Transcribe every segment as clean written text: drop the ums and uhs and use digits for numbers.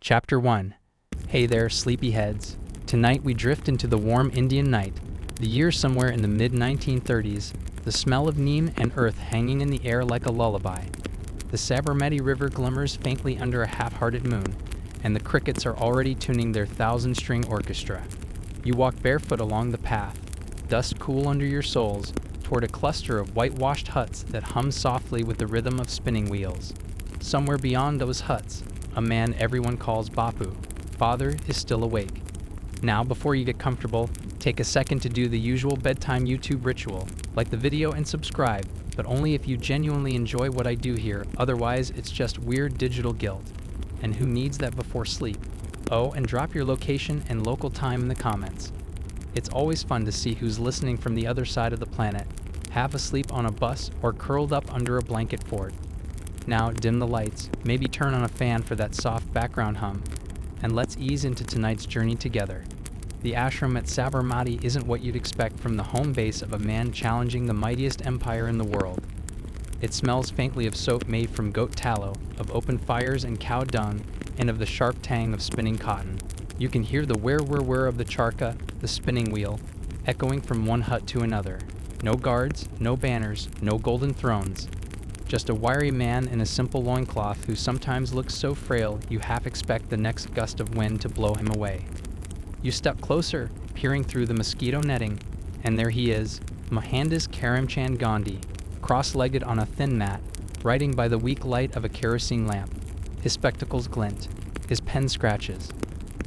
Chapter 1. Hey there, sleepyheads. Tonight we drift into the warm Indian night, the year somewhere in the mid-1930s, the smell of neem and earth hanging in the air like a lullaby. The Sabarmati River glimmers faintly under a half-hearted moon, and the crickets are already tuning their thousand-string orchestra. You walk barefoot along the path, dust cool under your soles, toward a cluster of whitewashed huts that hum softly with the rhythm of spinning wheels. Somewhere beyond those huts, a man everyone calls Bapu, father, is still awake. Now, before you get comfortable, take a second to do the usual bedtime YouTube ritual. Like the video and subscribe, but only if you genuinely enjoy what I do here, otherwise it's just weird digital guilt. And who needs that before sleep? Oh, and drop your location and local time in the comments. It's always fun to see who's listening from the other side of the planet, half asleep on a bus or curled up under a blanket fort. Now, dim the lights, maybe turn on a fan for that soft background hum, and let's ease into tonight's journey together. The ashram at Sabarmati isn't what you'd expect from the home base of a man challenging the mightiest empire in the world. It smells faintly of soap made from goat tallow, of open fires and cow dung, and of the sharp tang of spinning cotton. You can hear the whir of the charkha, the spinning wheel, echoing from one hut to another. No guards, no banners, no golden thrones. Just a wiry man in a simple loincloth who sometimes looks so frail you half expect the next gust of wind to blow him away. You step closer, peering through the mosquito netting, and there he is, Mohandas Karamchand Gandhi, cross-legged on a thin mat, writing by the weak light of a kerosene lamp. His spectacles glint, his pen scratches.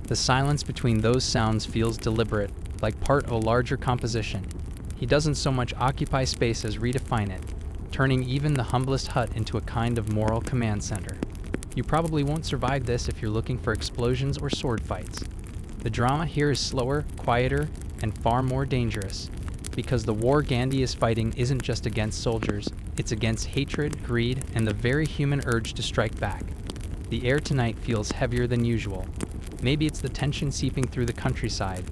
The silence between those sounds feels deliberate, like part of a larger composition. He doesn't so much occupy space as redefine it, turning even the humblest hut into a kind of moral command center. You probably won't survive this if you're looking for explosions or sword fights. The drama here is slower, quieter, and far more dangerous, because the war Gandhi is fighting isn't just against soldiers, it's against hatred, greed, and the very human urge to strike back. The air tonight feels heavier than usual. Maybe it's the tension seeping through the countryside,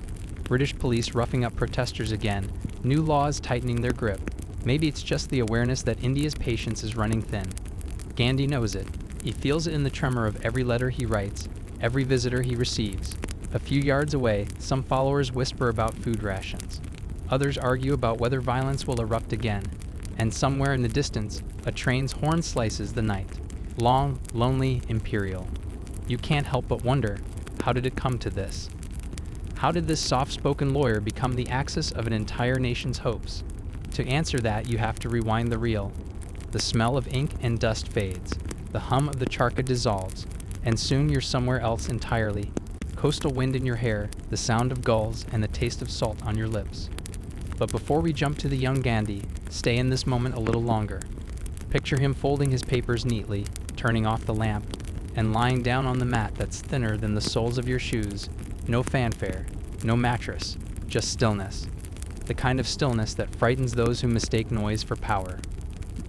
British police roughing up protesters again, new laws tightening their grip. Maybe it's just the awareness that India's patience is running thin. Gandhi knows it. He feels it in the tremor of every letter he writes, every visitor he receives. A few yards away, some followers whisper about food rations. Others argue about whether violence will erupt again. And somewhere in the distance, a train's horn slices the night. Long, lonely, imperial. You can't help but wonder, how did it come to this? How did this soft-spoken lawyer become the axis of an entire nation's hopes? To answer that, you have to rewind the reel. The smell of ink and dust fades. The hum of the charkha dissolves. And soon you're somewhere else entirely. Coastal wind in your hair, the sound of gulls, and the taste of salt on your lips. But before we jump to the young Gandhi, stay in this moment a little longer. Picture him folding his papers neatly, turning off the lamp, and lying down on the mat that's thinner than the soles of your shoes. No fanfare, no mattress, just stillness. The kind of stillness that frightens those who mistake noise for power.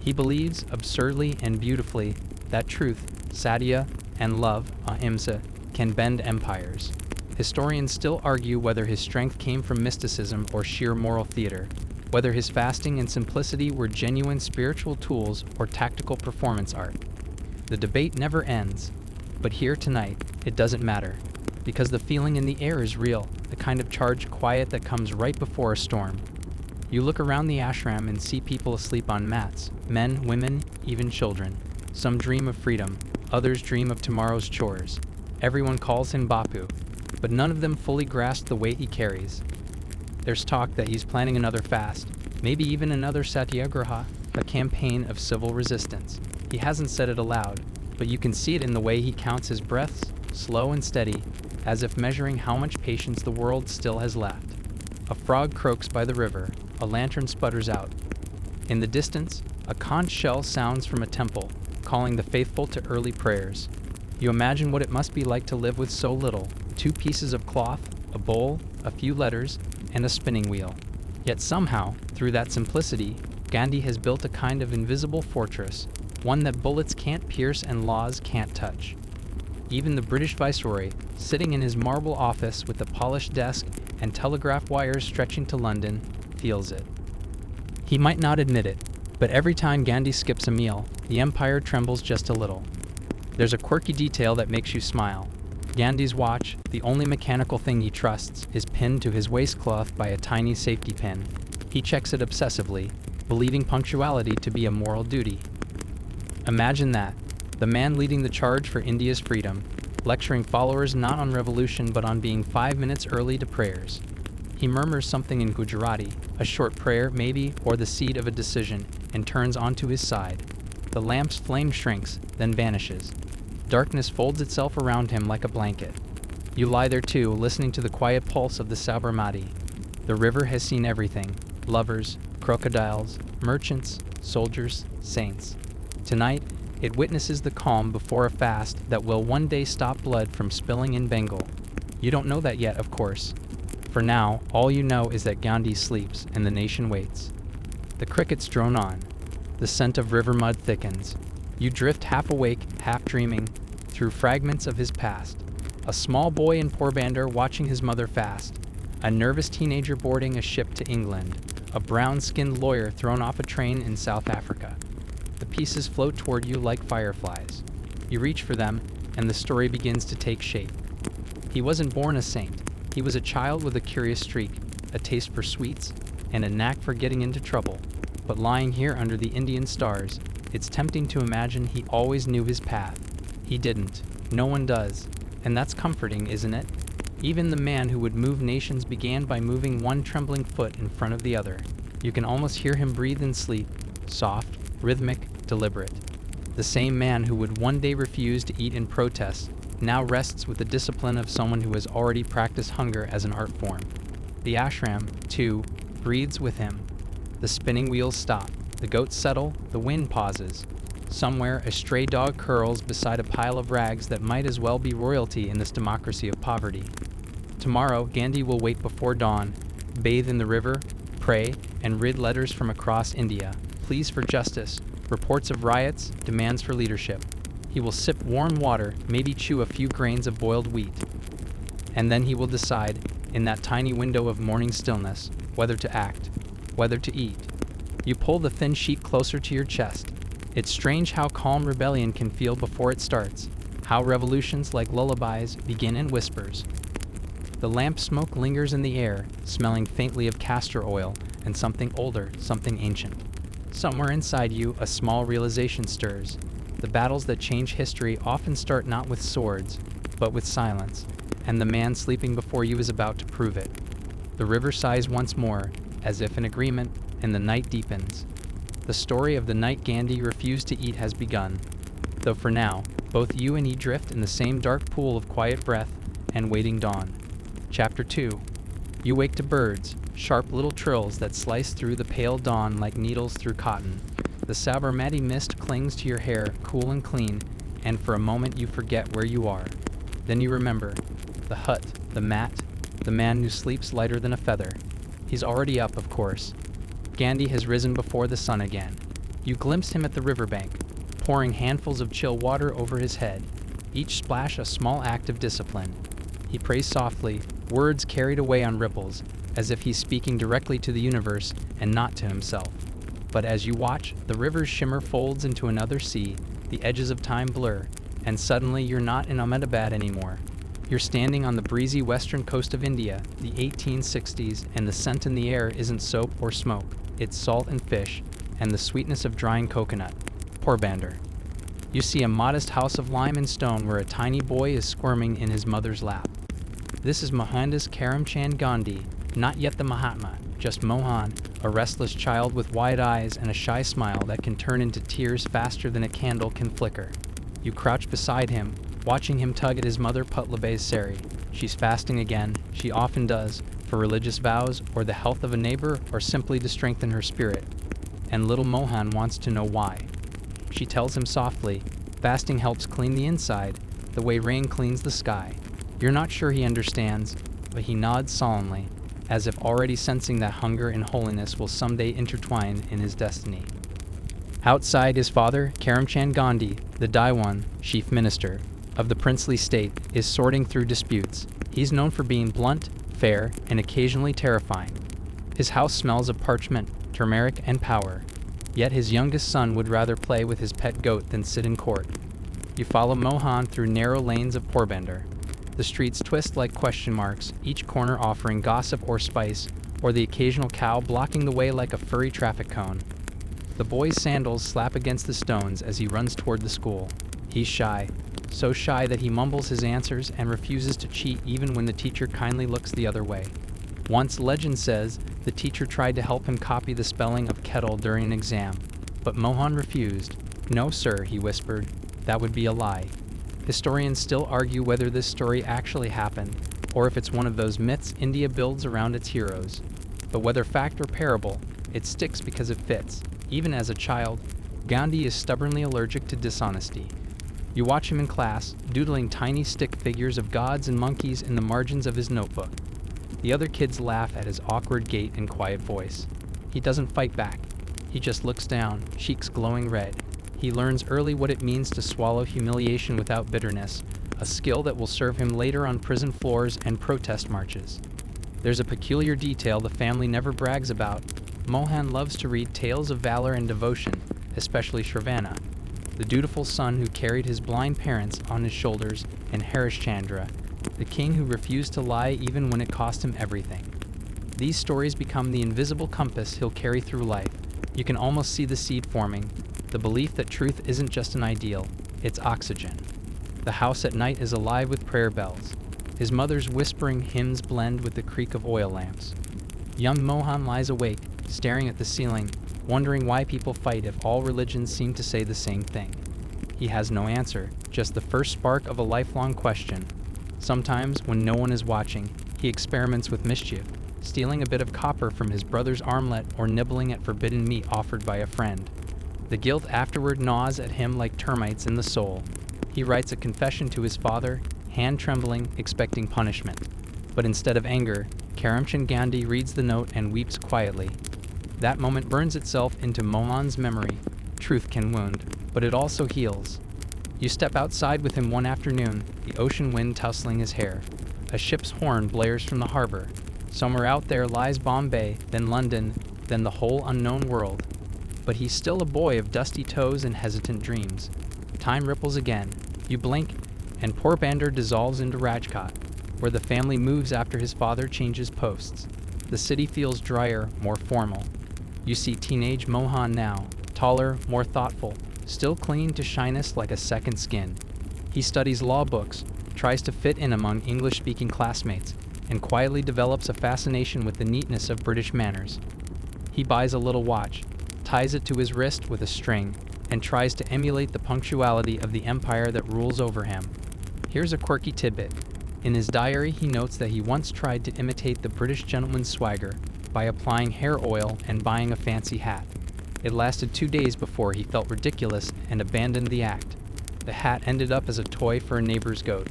He believes, absurdly and beautifully, that truth, satya, and love, ahimsa, can bend empires. Historians still argue whether his strength came from mysticism or sheer moral theater, whether his fasting and simplicity were genuine spiritual tools or tactical performance art. The debate never ends, but here tonight, it doesn't matter, because the feeling in the air is real, the kind of charged quiet that comes right before a storm. You look around the ashram and see people asleep on mats, men, women, even children. Some dream of freedom, others dream of tomorrow's chores. Everyone calls him Bapu, but none of them fully grasp the weight he carries. There's talk that he's planning another fast, maybe even another satyagraha, a campaign of civil resistance. He hasn't said it aloud, but you can see it in the way he counts his breaths, slow and steady, as if measuring how much patience the world still has left. A frog croaks by the river, a lantern sputters out. In the distance, a conch shell sounds from a temple, calling the faithful to early prayers. You imagine what it must be like to live with so little, 2 pieces of cloth, a bowl, a few letters, and a spinning wheel. Yet somehow, through that simplicity, Gandhi has built a kind of invisible fortress, one that bullets can't pierce and laws can't touch. Even the British Viceroy, sitting in his marble office with a polished desk and telegraph wires stretching to London, feels it. He might not admit it, but every time Gandhi skips a meal, the empire trembles just a little. There's a quirky detail that makes you smile. Gandhi's watch, the only mechanical thing he trusts, is pinned to his waistcloth by a tiny safety pin. He checks it obsessively, believing punctuality to be a moral duty. Imagine that, the man leading the charge for India's freedom, lecturing followers not on revolution but on being 5 minutes early to prayers. He murmurs something in Gujarati, a short prayer maybe, or the seed of a decision, and turns onto his side. The lamp's flame shrinks, then vanishes. Darkness folds itself around him like a blanket. You lie there too, listening to the quiet pulse of the Sabarmati. The river has seen everything: lovers, crocodiles, merchants, soldiers, saints. Tonight, it witnesses the calm before a fast that will one day stop blood from spilling in Bengal. You don't know that yet, of course. For now, all you know is that Gandhi sleeps and the nation waits. The crickets drone on. The scent of river mud thickens. You drift half awake, half dreaming, through fragments of his past. A small boy in Porbandar watching his mother fast. A nervous teenager boarding a ship to England. A brown-skinned lawyer thrown off a train in South Africa. The pieces float toward you like fireflies. You reach for them, and the story begins to take shape. He wasn't born a saint. He was a child with a curious streak, a taste for sweets, and a knack for getting into trouble. But lying here under the Indian stars, it's tempting to imagine he always knew his path. He didn't. No one does. And that's comforting, isn't it? Even the man who would move nations began by moving one trembling foot in front of the other. You can almost hear him breathe in sleep, soft, rhythmic, deliberate. The same man who would one day refuse to eat in protest now rests with the discipline of someone who has already practiced hunger as an art form. The ashram, too, breathes with him. The spinning wheels stop, the goats settle, the wind pauses. Somewhere, a stray dog curls beside a pile of rags that might as well be royalty in this democracy of poverty. Tomorrow, Gandhi will wait before dawn, bathe in the river, pray, and read letters from across India, pleas for justice, reports of riots, demands for leadership. He will sip warm water, maybe chew a few grains of boiled wheat. And then he will decide, in that tiny window of morning stillness, whether to act, whether to eat. You pull the thin sheet closer to your chest. It's strange how calm rebellion can feel before it starts, how revolutions like lullabies begin in whispers. The lamp smoke lingers in the air, smelling faintly of castor oil and something older, something ancient. Somewhere inside you, a small realization stirs. The battles that change history often start not with swords, but with silence, and the man sleeping before you is about to prove it. The river sighs once more, as if in agreement, and the night deepens. The story of the night Gandhi refused to eat has begun, though for now, both you and he drift in the same dark pool of quiet breath and waiting dawn. Chapter 2. You wake to birds, sharp little trills that slice through the pale dawn like needles through cotton. The Sabarmati mist clings to your hair, cool and clean, and for a moment you forget where you are. Then you remember. The hut, the mat, the man who sleeps lighter than a feather. He's already up, of course. Gandhi has risen before the sun again. You glimpse him at the riverbank, pouring handfuls of chill water over his head, each splash a small act of discipline. He prays softly, words carried away on ripples, as if he's speaking directly to the universe and not to himself. But as you watch, the river's shimmer folds into another sea, the edges of time blur, and suddenly you're not in Ahmedabad anymore. You're standing on the breezy western coast of India, the 1860s, and the scent in the air isn't soap or smoke. It's salt and fish, and the sweetness of drying coconut. Porbandar. You see a modest house of lime and stone where a tiny boy is squirming in his mother's lap. This is Mohandas Karamchand Gandhi, not yet the Mahatma, just Mohan, a restless child with wide eyes and a shy smile that can turn into tears faster than a candle can flicker. You crouch beside him, watching him tug at his mother Putlabay's sari. She's fasting again, she often does, for religious vows or the health of a neighbor or simply to strengthen her spirit. And little Mohan wants to know why. She tells him softly, fasting helps clean the inside, the way rain cleans the sky. You're not sure he understands, but he nods solemnly, as if already sensing that hunger and holiness will someday intertwine in his destiny. Outside, his father, Karamchand Gandhi, the Diwan, chief minister of the princely state, is sorting through disputes. He's known for being blunt, fair, and occasionally terrifying. His house smells of parchment, turmeric, and power. Yet his youngest son would rather play with his pet goat than sit in court. You follow Mohan through narrow lanes of Porbandar. The streets twist like question marks, each corner offering gossip or spice, or the occasional cow blocking the way like a furry traffic cone. The boy's sandals slap against the stones as he runs toward the school. He's shy, so shy that he mumbles his answers and refuses to cheat even when the teacher kindly looks the other way. Once, legend says, the teacher tried to help him copy the spelling of kettle during an exam, but Mohan refused. "No, sir," he whispered, "that would be a lie." Historians still argue whether this story actually happened, or if it's one of those myths India builds around its heroes. But whether fact or parable, it sticks because it fits. Even as a child, Gandhi is stubbornly allergic to dishonesty. You watch him in class, doodling tiny stick figures of gods and monkeys in the margins of his notebook. The other kids laugh at his awkward gait and quiet voice. He doesn't fight back. He just looks down, cheeks glowing red. He learns early what it means to swallow humiliation without bitterness, a skill that will serve him later on prison floors and protest marches. There's a peculiar detail the family never brags about. Mohan loves to read tales of valor and devotion, especially Shravana, the dutiful son who carried his blind parents on his shoulders, and Harishchandra, the king who refused to lie even when it cost him everything. These stories become the invisible compass he'll carry through life. You can almost see the seed forming, the belief that truth isn't just an ideal, it's oxygen. The house at night is alive with prayer bells. His mother's whispering hymns blend with the creak of oil lamps. Young Mohan lies awake, staring at the ceiling, wondering why people fight if all religions seem to say the same thing. He has no answer, just the first spark of a lifelong question. Sometimes, when no one is watching, he experiments with mischief, stealing a bit of copper from his brother's armlet or nibbling at forbidden meat offered by a friend. The guilt afterward gnaws at him like termites in the soul. He writes a confession to his father, hand trembling, expecting punishment. But instead of anger, Karamchand Gandhi reads the note and weeps quietly. That moment burns itself into Mohan's memory. Truth can wound, but it also heals. You step outside with him one afternoon, the ocean wind tussling his hair. A ship's horn blares from the harbor. Somewhere out there lies Bombay, then London, then the whole unknown world. But he's still a boy of dusty toes and hesitant dreams. Time ripples again. You blink, and Porbandar dissolves into Rajkot, where the family moves after his father changes posts. The city feels drier, more formal. You see teenage Mohan now, taller, more thoughtful, still clinging to shyness like a second skin. He studies law books, tries to fit in among English-speaking classmates, and quietly develops a fascination with the neatness of British manners. He buys a little watch, ties it to his wrist with a string, and tries to emulate the punctuality of the empire that rules over him. Here's a quirky tidbit. In his diary, he notes that he once tried to imitate the British gentleman's swagger by applying hair oil and buying a fancy hat. It lasted 2 days before he felt ridiculous and abandoned the act. The hat ended up as a toy for a neighbor's goat.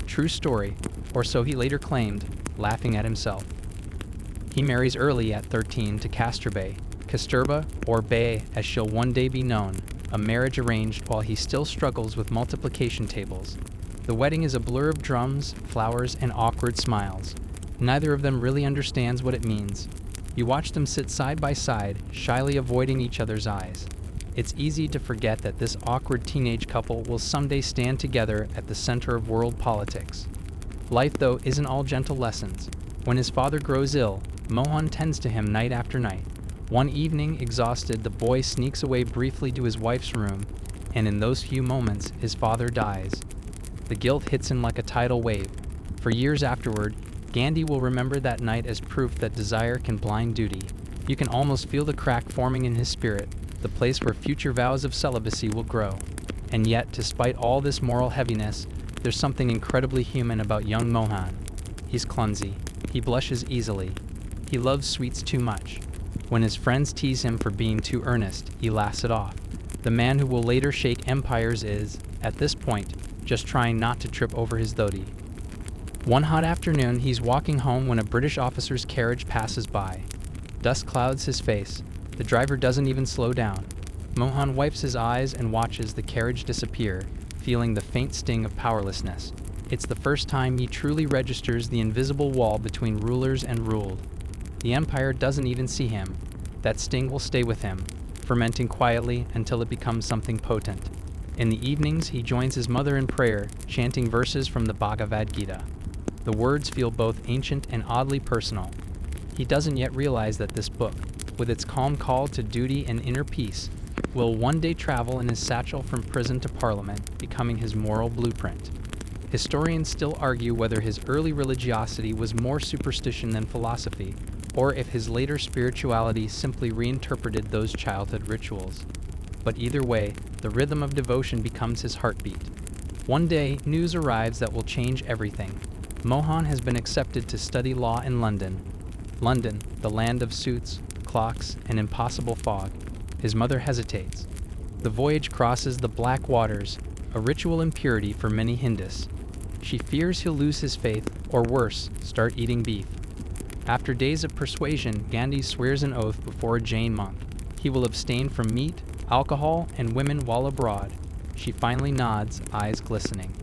True story, or so he later claimed, laughing at himself. He marries early at 13 to Kasturba, or Bay as she'll one day be known, a marriage arranged while he still struggles with multiplication tables. The wedding is a blur of drums, flowers, and awkward smiles. Neither of them really understands what it means. You watch them sit side by side, shyly avoiding each other's eyes. It's easy to forget that this awkward teenage couple will someday stand together at the center of world politics. Life, though, isn't all gentle lessons. When his father grows ill, Mohan tends to him night after night. One evening, exhausted, the boy sneaks away briefly to his wife's room, and in those few moments, his father dies. The guilt hits him like a tidal wave. For years afterward, Gandhi will remember that night as proof that desire can blind duty. You can almost feel the crack forming in his spirit, the place where future vows of celibacy will grow. And yet, despite all this moral heaviness, there's something incredibly human about young Mohan. He's clumsy. He blushes easily. He loves sweets too much. When his friends tease him for being too earnest, he laughs it off. The man who will later shake empires is, at this point, just trying not to trip over his dhoti. One hot afternoon, he's walking home when a British officer's carriage passes by. Dust clouds his face. The driver doesn't even slow down. Mohan wipes his eyes and watches the carriage disappear, feeling the faint sting of powerlessness. It's the first time he truly registers the invisible wall between rulers and ruled. The empire doesn't even see him. That sting will stay with him, fermenting quietly until it becomes something potent. In the evenings, he joins his mother in prayer, chanting verses from the Bhagavad Gita. The words feel both ancient and oddly personal. He doesn't yet realize that this book, with its calm call to duty and inner peace, will one day travel in his satchel from prison to parliament, becoming his moral blueprint. Historians still argue whether his early religiosity was more superstition than philosophy, or if his later spirituality simply reinterpreted those childhood rituals. But either way, the rhythm of devotion becomes his heartbeat. One day, news arrives that will change everything. Mohan has been accepted to study law in London. London, the land of suits, clocks, and impossible fog. His mother hesitates. The voyage crosses the black waters, a ritual impurity for many Hindus. She fears he'll lose his faith, or worse, start eating beef. After days of persuasion, Gandhi swears an oath before a Jain monk. He will abstain from meat, alcohol, and women while abroad. She finally nods, eyes glistening.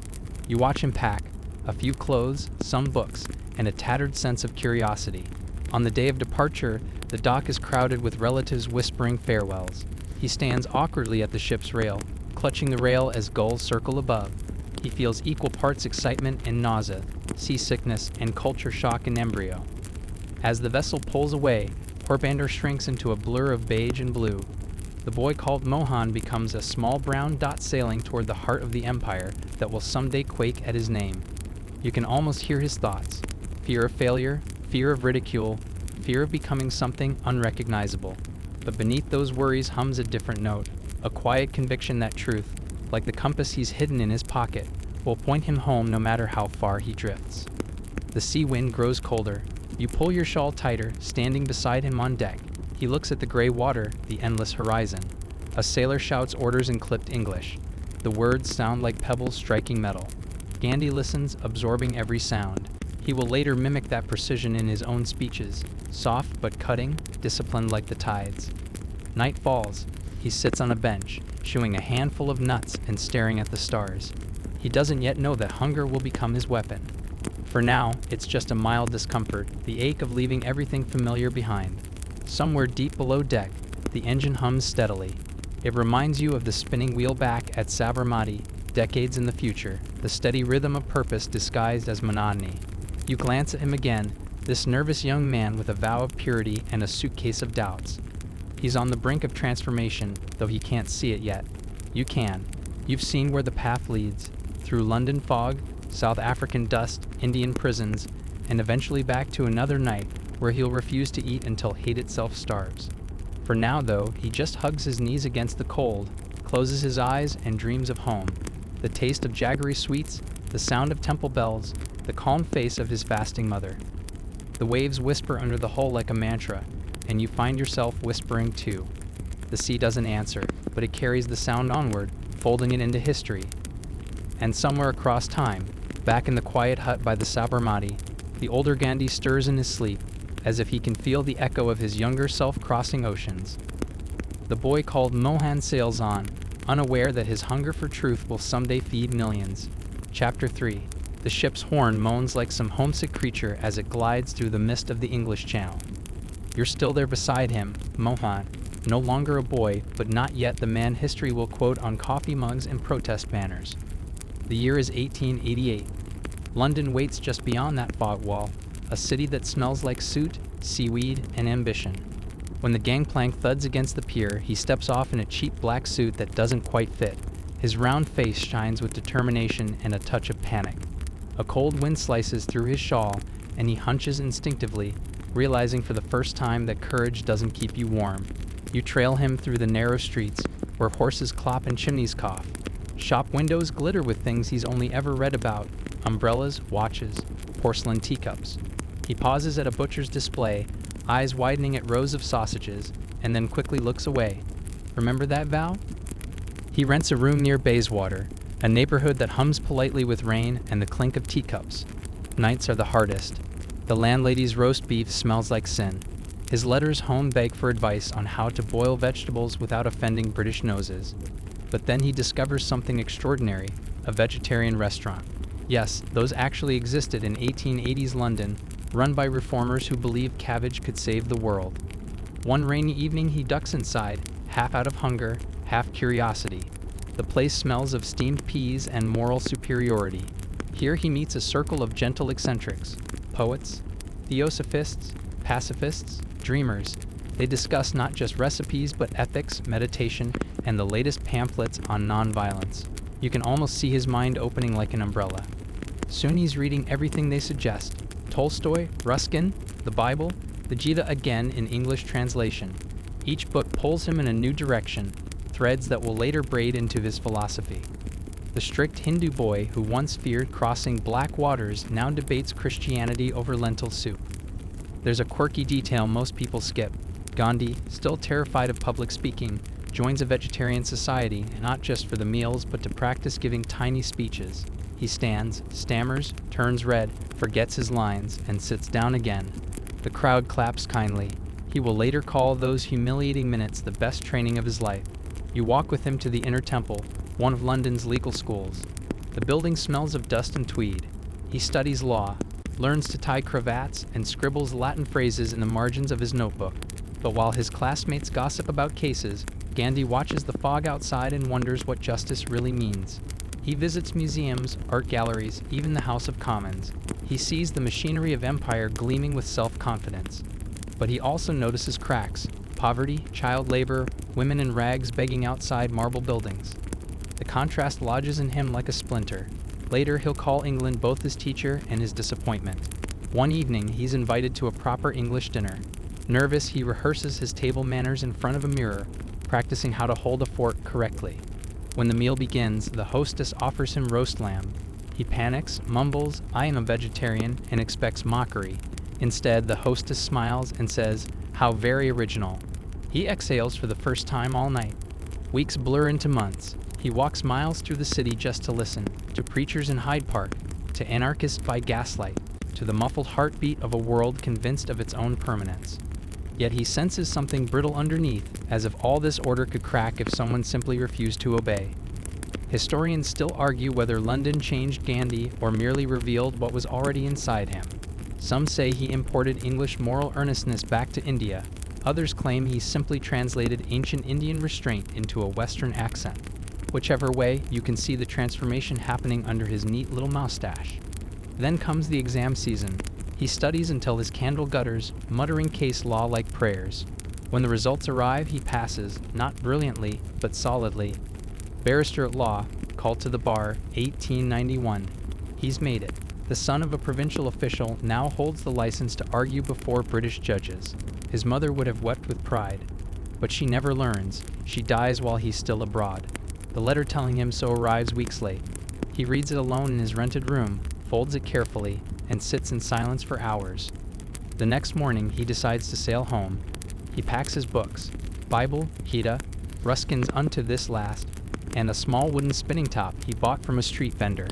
You watch him pack, a few clothes, some books, and a tattered sense of curiosity. On the day of departure, the dock is crowded with relatives whispering farewells. He stands awkwardly at the ship's rail, clutching the rail as gulls circle above. He feels equal parts excitement and nausea, seasickness and culture shock in embryo. As the vessel pulls away, Porbandar shrinks into a blur of beige and blue. The boy called Mohan becomes a small brown dot sailing toward the heart of the empire that will someday quake at his name. You can almost hear his thoughts. Fear of failure, fear of ridicule, fear of becoming something unrecognizable. But beneath those worries hums a different note, a quiet conviction that truth, like the compass he's hidden in his pocket, will point him home no matter how far he drifts. The sea wind grows colder. You pull your shawl tighter, standing beside him on deck. He looks at the gray water, the endless horizon. A sailor shouts orders in clipped English. The words sound like pebbles striking metal. Gandhi listens, absorbing every sound. He will later mimic that precision in his own speeches, soft but cutting, disciplined like the tides. Night falls. He sits on a bench, chewing a handful of nuts and staring at the stars. He doesn't yet know that hunger will become his weapon. For now, it's just a mild discomfort, the ache of leaving everything familiar behind. Somewhere deep below deck, the engine hums steadily. It reminds you of the spinning wheel back at Sabarmati, decades in the future, the steady rhythm of purpose disguised as monotony. You glance at him again, this nervous young man with a vow of purity and a suitcase of doubts. He's on the brink of transformation, though he can't see it yet. You can. You've seen where the path leads, through London fog, South African dust, Indian prisons, and eventually back to another night where he'll refuse to eat until hate itself starves. For now, though, he just hugs his knees against the cold, closes his eyes, and dreams of home. The taste of jaggery sweets, the sound of temple bells, the calm face of his fasting mother. The waves whisper under the hull like a mantra, and you find yourself whispering too. The sea doesn't answer, but it carries the sound onward, folding it into history. And somewhere across time, back in the quiet hut by the Sabarmati, the older Gandhi stirs in his sleep, as if he can feel the echo of his younger self crossing oceans. The boy called Mohan sails on, unaware that his hunger for truth will someday feed millions. Chapter 3. The ship's horn moans like some homesick creature as it glides through the mist of the English Channel. You're still there beside him, Mohan, no longer a boy, but not yet the man history will quote on coffee mugs and protest banners. The year is 1888. London waits just beyond that fog wall, a city that smells like soot, seaweed, and ambition. When the gangplank thuds against the pier, he steps off in a cheap black suit that doesn't quite fit. His round face shines with determination and a touch of panic. A cold wind slices through his shawl, and he hunches instinctively, realizing for the first time that courage doesn't keep you warm. You trail him through the narrow streets, where horses clop and chimneys cough. Shop windows glitter with things he's only ever read about: umbrellas, watches, porcelain teacups. He pauses at a butcher's display, eyes widening at rows of sausages, and then quickly looks away. Remember that vow? He rents a room near Bayswater, a neighborhood that hums politely with rain and the clink of teacups. Nights are the hardest. The landlady's roast beef smells like sin. His letters home beg for advice on how to boil vegetables without offending British noses. But then he discovers something extraordinary, a vegetarian restaurant. Yes, those actually existed in 1880s London, run by reformers who believed cabbage could save the world. One rainy evening he ducks inside, half out of hunger, half curiosity. The place smells of steamed peas and moral superiority. Here he meets a circle of gentle eccentrics, poets, theosophists, pacifists, dreamers. They discuss not just recipes but ethics, meditation, and the latest pamphlets on nonviolence. You can almost see his mind opening like an umbrella. Soon he's reading everything they suggest: Tolstoy, Ruskin, the Bible, the Gita again in English translation. Each book pulls him in a new direction, threads that will later braid into his philosophy. The strict Hindu boy who once feared crossing black waters now debates Christianity over lentil soup. There's a quirky detail most people skip. Gandhi, still terrified of public speaking, joins a vegetarian society, not just for the meals, but to practice giving tiny speeches. He stands, stammers, turns red, forgets his lines, and sits down again. The crowd claps kindly. He will later call those humiliating minutes the best training of his life. You walk with him to the Inner Temple, one of London's legal schools. The building smells of dust and tweed. He studies law, learns to tie cravats, and scribbles Latin phrases in the margins of his notebook. But while his classmates gossip about cases, Gandhi watches the fog outside and wonders what justice really means. He visits museums, art galleries, even the House of Commons. He sees the machinery of empire gleaming with self-confidence. But he also notices cracks: poverty, child labor, women in rags begging outside marble buildings. The contrast lodges in him like a splinter. Later, he'll call England both his teacher and his disappointment. One evening, he's invited to a proper English dinner. Nervous, he rehearses his table manners in front of a mirror, practicing how to hold a fork correctly. When the meal begins, the hostess offers him roast lamb. He panics, mumbles, "I am a vegetarian," and expects mockery. Instead, the hostess smiles and says, "How very original." He exhales for the first time all night. Weeks blur into months. He walks miles through the city just to listen, to preachers in Hyde Park, to anarchists by gaslight, to the muffled heartbeat of a world convinced of its own permanence. Yet he senses something brittle underneath, as if all this order could crack if someone simply refused to obey. Historians still argue whether London changed Gandhi or merely revealed what was already inside him. Some say he imported English moral earnestness back to India. Others claim he simply translated ancient Indian restraint into a Western accent. Whichever way, you can see the transformation happening under his neat little moustache. Then comes the exam season. He studies until his candle gutters, muttering case law like prayers. When the results arrive, he passes, not brilliantly, but solidly. Barrister at law, called to the bar, 1891. He's made it. The son of a provincial official now holds the license to argue before British judges. His mother would have wept with pride. But she never learns. She dies while he's still abroad. The letter telling him so arrives weeks late. He reads it alone in his rented room, folds it carefully, and sits in silence for hours. The next morning, he decides to sail home. He packs his books: Bible, Gita, Ruskin's Unto This Last, and a small wooden spinning top he bought from a street vendor.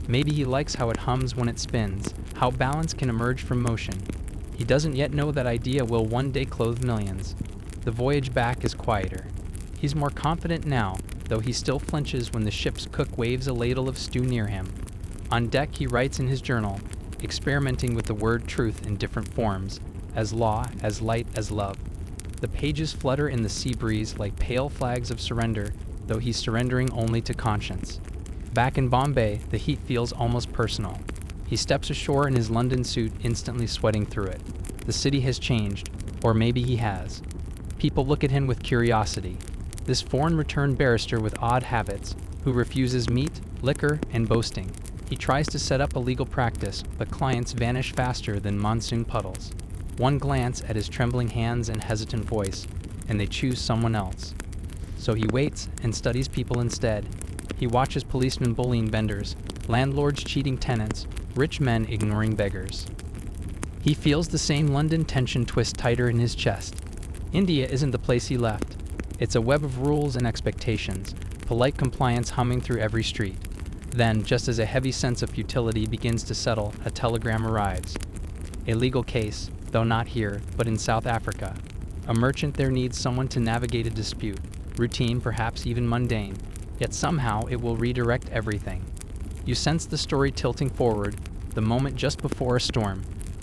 Maybe he likes how it hums when it spins, how balance can emerge from motion. He doesn't yet know that idea will one day clothe millions. The voyage back is quieter. He's more confident now, though he still flinches when the ship's cook waves a ladle of stew near him. On deck, he writes in his journal, experimenting with the word truth in different forms, as law, as light, as love. The pages flutter in the sea breeze like pale flags of surrender, though he's surrendering only to conscience. Back in Bombay, the heat feels almost personal. He steps ashore in his London suit, instantly sweating through it. The city has changed, or maybe he has. People look at him with curiosity. This foreign-returned barrister with odd habits, who refuses meat, liquor, and boasting. He tries to set up a legal practice, but clients vanish faster than monsoon puddles. One glance at his trembling hands and hesitant voice, and they choose someone else. So he waits and studies people instead. He watches policemen bullying vendors, landlords cheating tenants, rich men ignoring beggars. He feels the same London tension twist tighter in his chest. India isn't the place he left. It's a web of rules and expectations, polite compliance humming through every street. Then, just as a heavy sense of futility begins to settle, a telegram arrives. A legal case, though not here, but in South Africa. A merchant there needs someone to navigate a dispute, routine, perhaps even mundane, yet somehow it will redirect everything. You sense the story tilting forward, the moment just before a storm.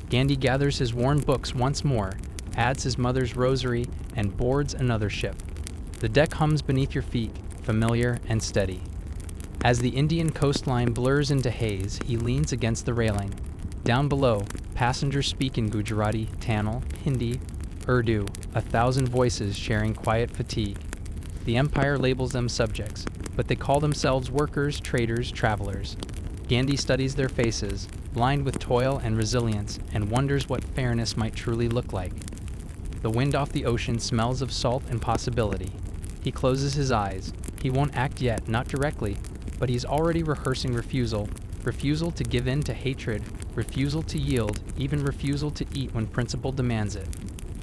Gandhi gathers his worn books once more, adds his mother's rosary, and boards another ship. The deck hums beneath your feet, familiar and steady. As the Indian coastline blurs into haze, he leans against the railing. Down below, passengers speak in Gujarati, Tamil, Hindi, Urdu, 1,000 voices sharing quiet fatigue. The Empire labels them subjects, but they call themselves workers, traders, travelers. Gandhi studies their faces, blind with toil and resilience, and wonders what fairness might truly look like. The wind off the ocean smells of salt and possibility. He closes his eyes. He won't act yet, not directly, but he's already rehearsing refusal to give in to hatred, refusal to yield, even refusal to eat when principle demands it.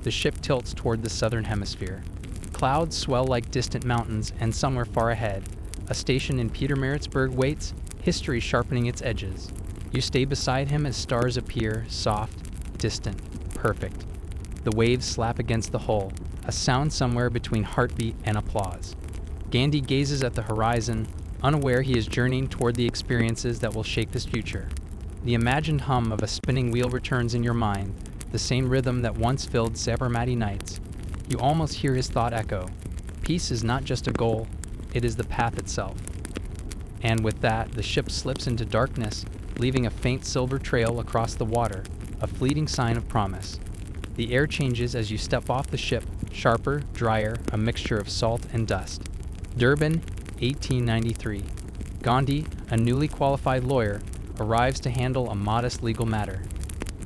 The ship tilts toward the southern hemisphere. Clouds swell like distant mountains, and somewhere far ahead, a station in Pietermaritzburg waits, history sharpening its edges. You stay beside him as stars appear, soft, distant, perfect. The waves slap against the hull, a sound somewhere between heartbeat and applause. Gandhi gazes at the horizon, unaware he is journeying toward the experiences that will shape his future. The imagined hum of a spinning wheel returns in your mind, the same rhythm that once filled Sabarmati nights. You almost hear his thought echo. Peace is not just a goal, it is the path itself. And with that, the ship slips into darkness, leaving a faint silver trail across the water, a fleeting sign of promise. The air changes as you step off the ship, sharper, drier, a mixture of salt and dust. Durban, 1893. Gandhi, a newly qualified lawyer, arrives to handle a modest legal matter.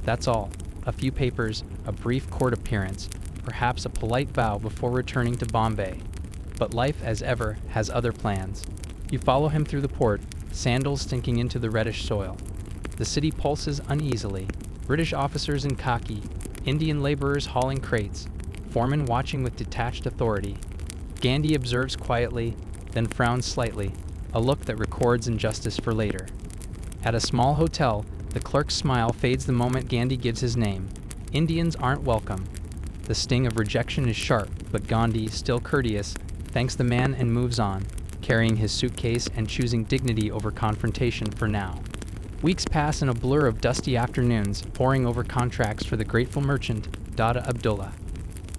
That's all. A few papers, a brief court appearance, perhaps a polite bow before returning to Bombay. But life, as ever, has other plans. You follow him through the port, sandals stinking into the reddish soil. The city pulses uneasily. British officers in khaki, Indian laborers hauling crates, foremen watching with detached authority. Gandhi observes quietly, then frowns slightly, a look that records injustice for later. At a small hotel, the clerk's smile fades the moment Gandhi gives his name. Indians aren't welcome. The sting of rejection is sharp, but Gandhi, still courteous, thanks the man and moves on, carrying his suitcase and choosing dignity over confrontation for now. Weeks pass in a blur of dusty afternoons, poring over contracts for the grateful merchant, Dada Abdullah.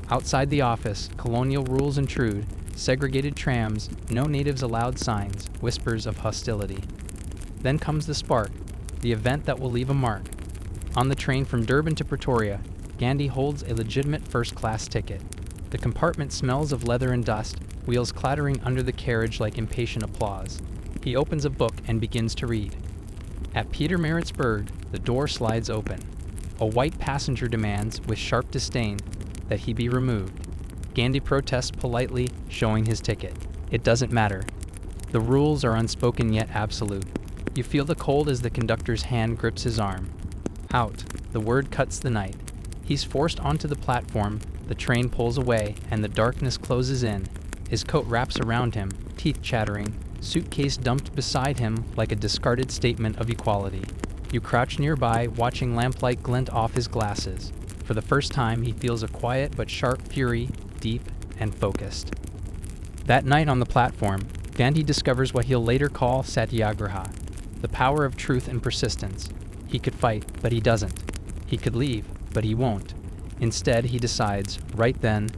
Outside the office, colonial rules intrude, segregated trams, no natives allowed signs, whispers of hostility. Then comes the spark, the event that will leave a mark. On the train from Durban to Pretoria, Gandhi holds a legitimate first-class ticket. The compartment smells of leather and dust, wheels clattering under the carriage like impatient applause. He opens a book and begins to read. At Pietermaritzburg, the door slides open. A white passenger demands, with sharp disdain, that he be removed. Gandhi protests politely, showing his ticket. It doesn't matter. The rules are unspoken yet absolute. You feel the cold as the conductor's hand grips his arm. Out. The word cuts the night. He's forced onto the platform, the train pulls away, and the darkness closes in. His coat wraps around him, teeth chattering, suitcase dumped beside him like a discarded statement of equality. You crouch nearby, watching lamplight glint off his glasses. For the first time, he feels a quiet but sharp fury, deep and focused. That night on the platform, Gandhi discovers what he'll later call satyagraha, the power of truth and persistence. He could fight, but he doesn't. He could leave, but he won't. Instead, he decides, right then,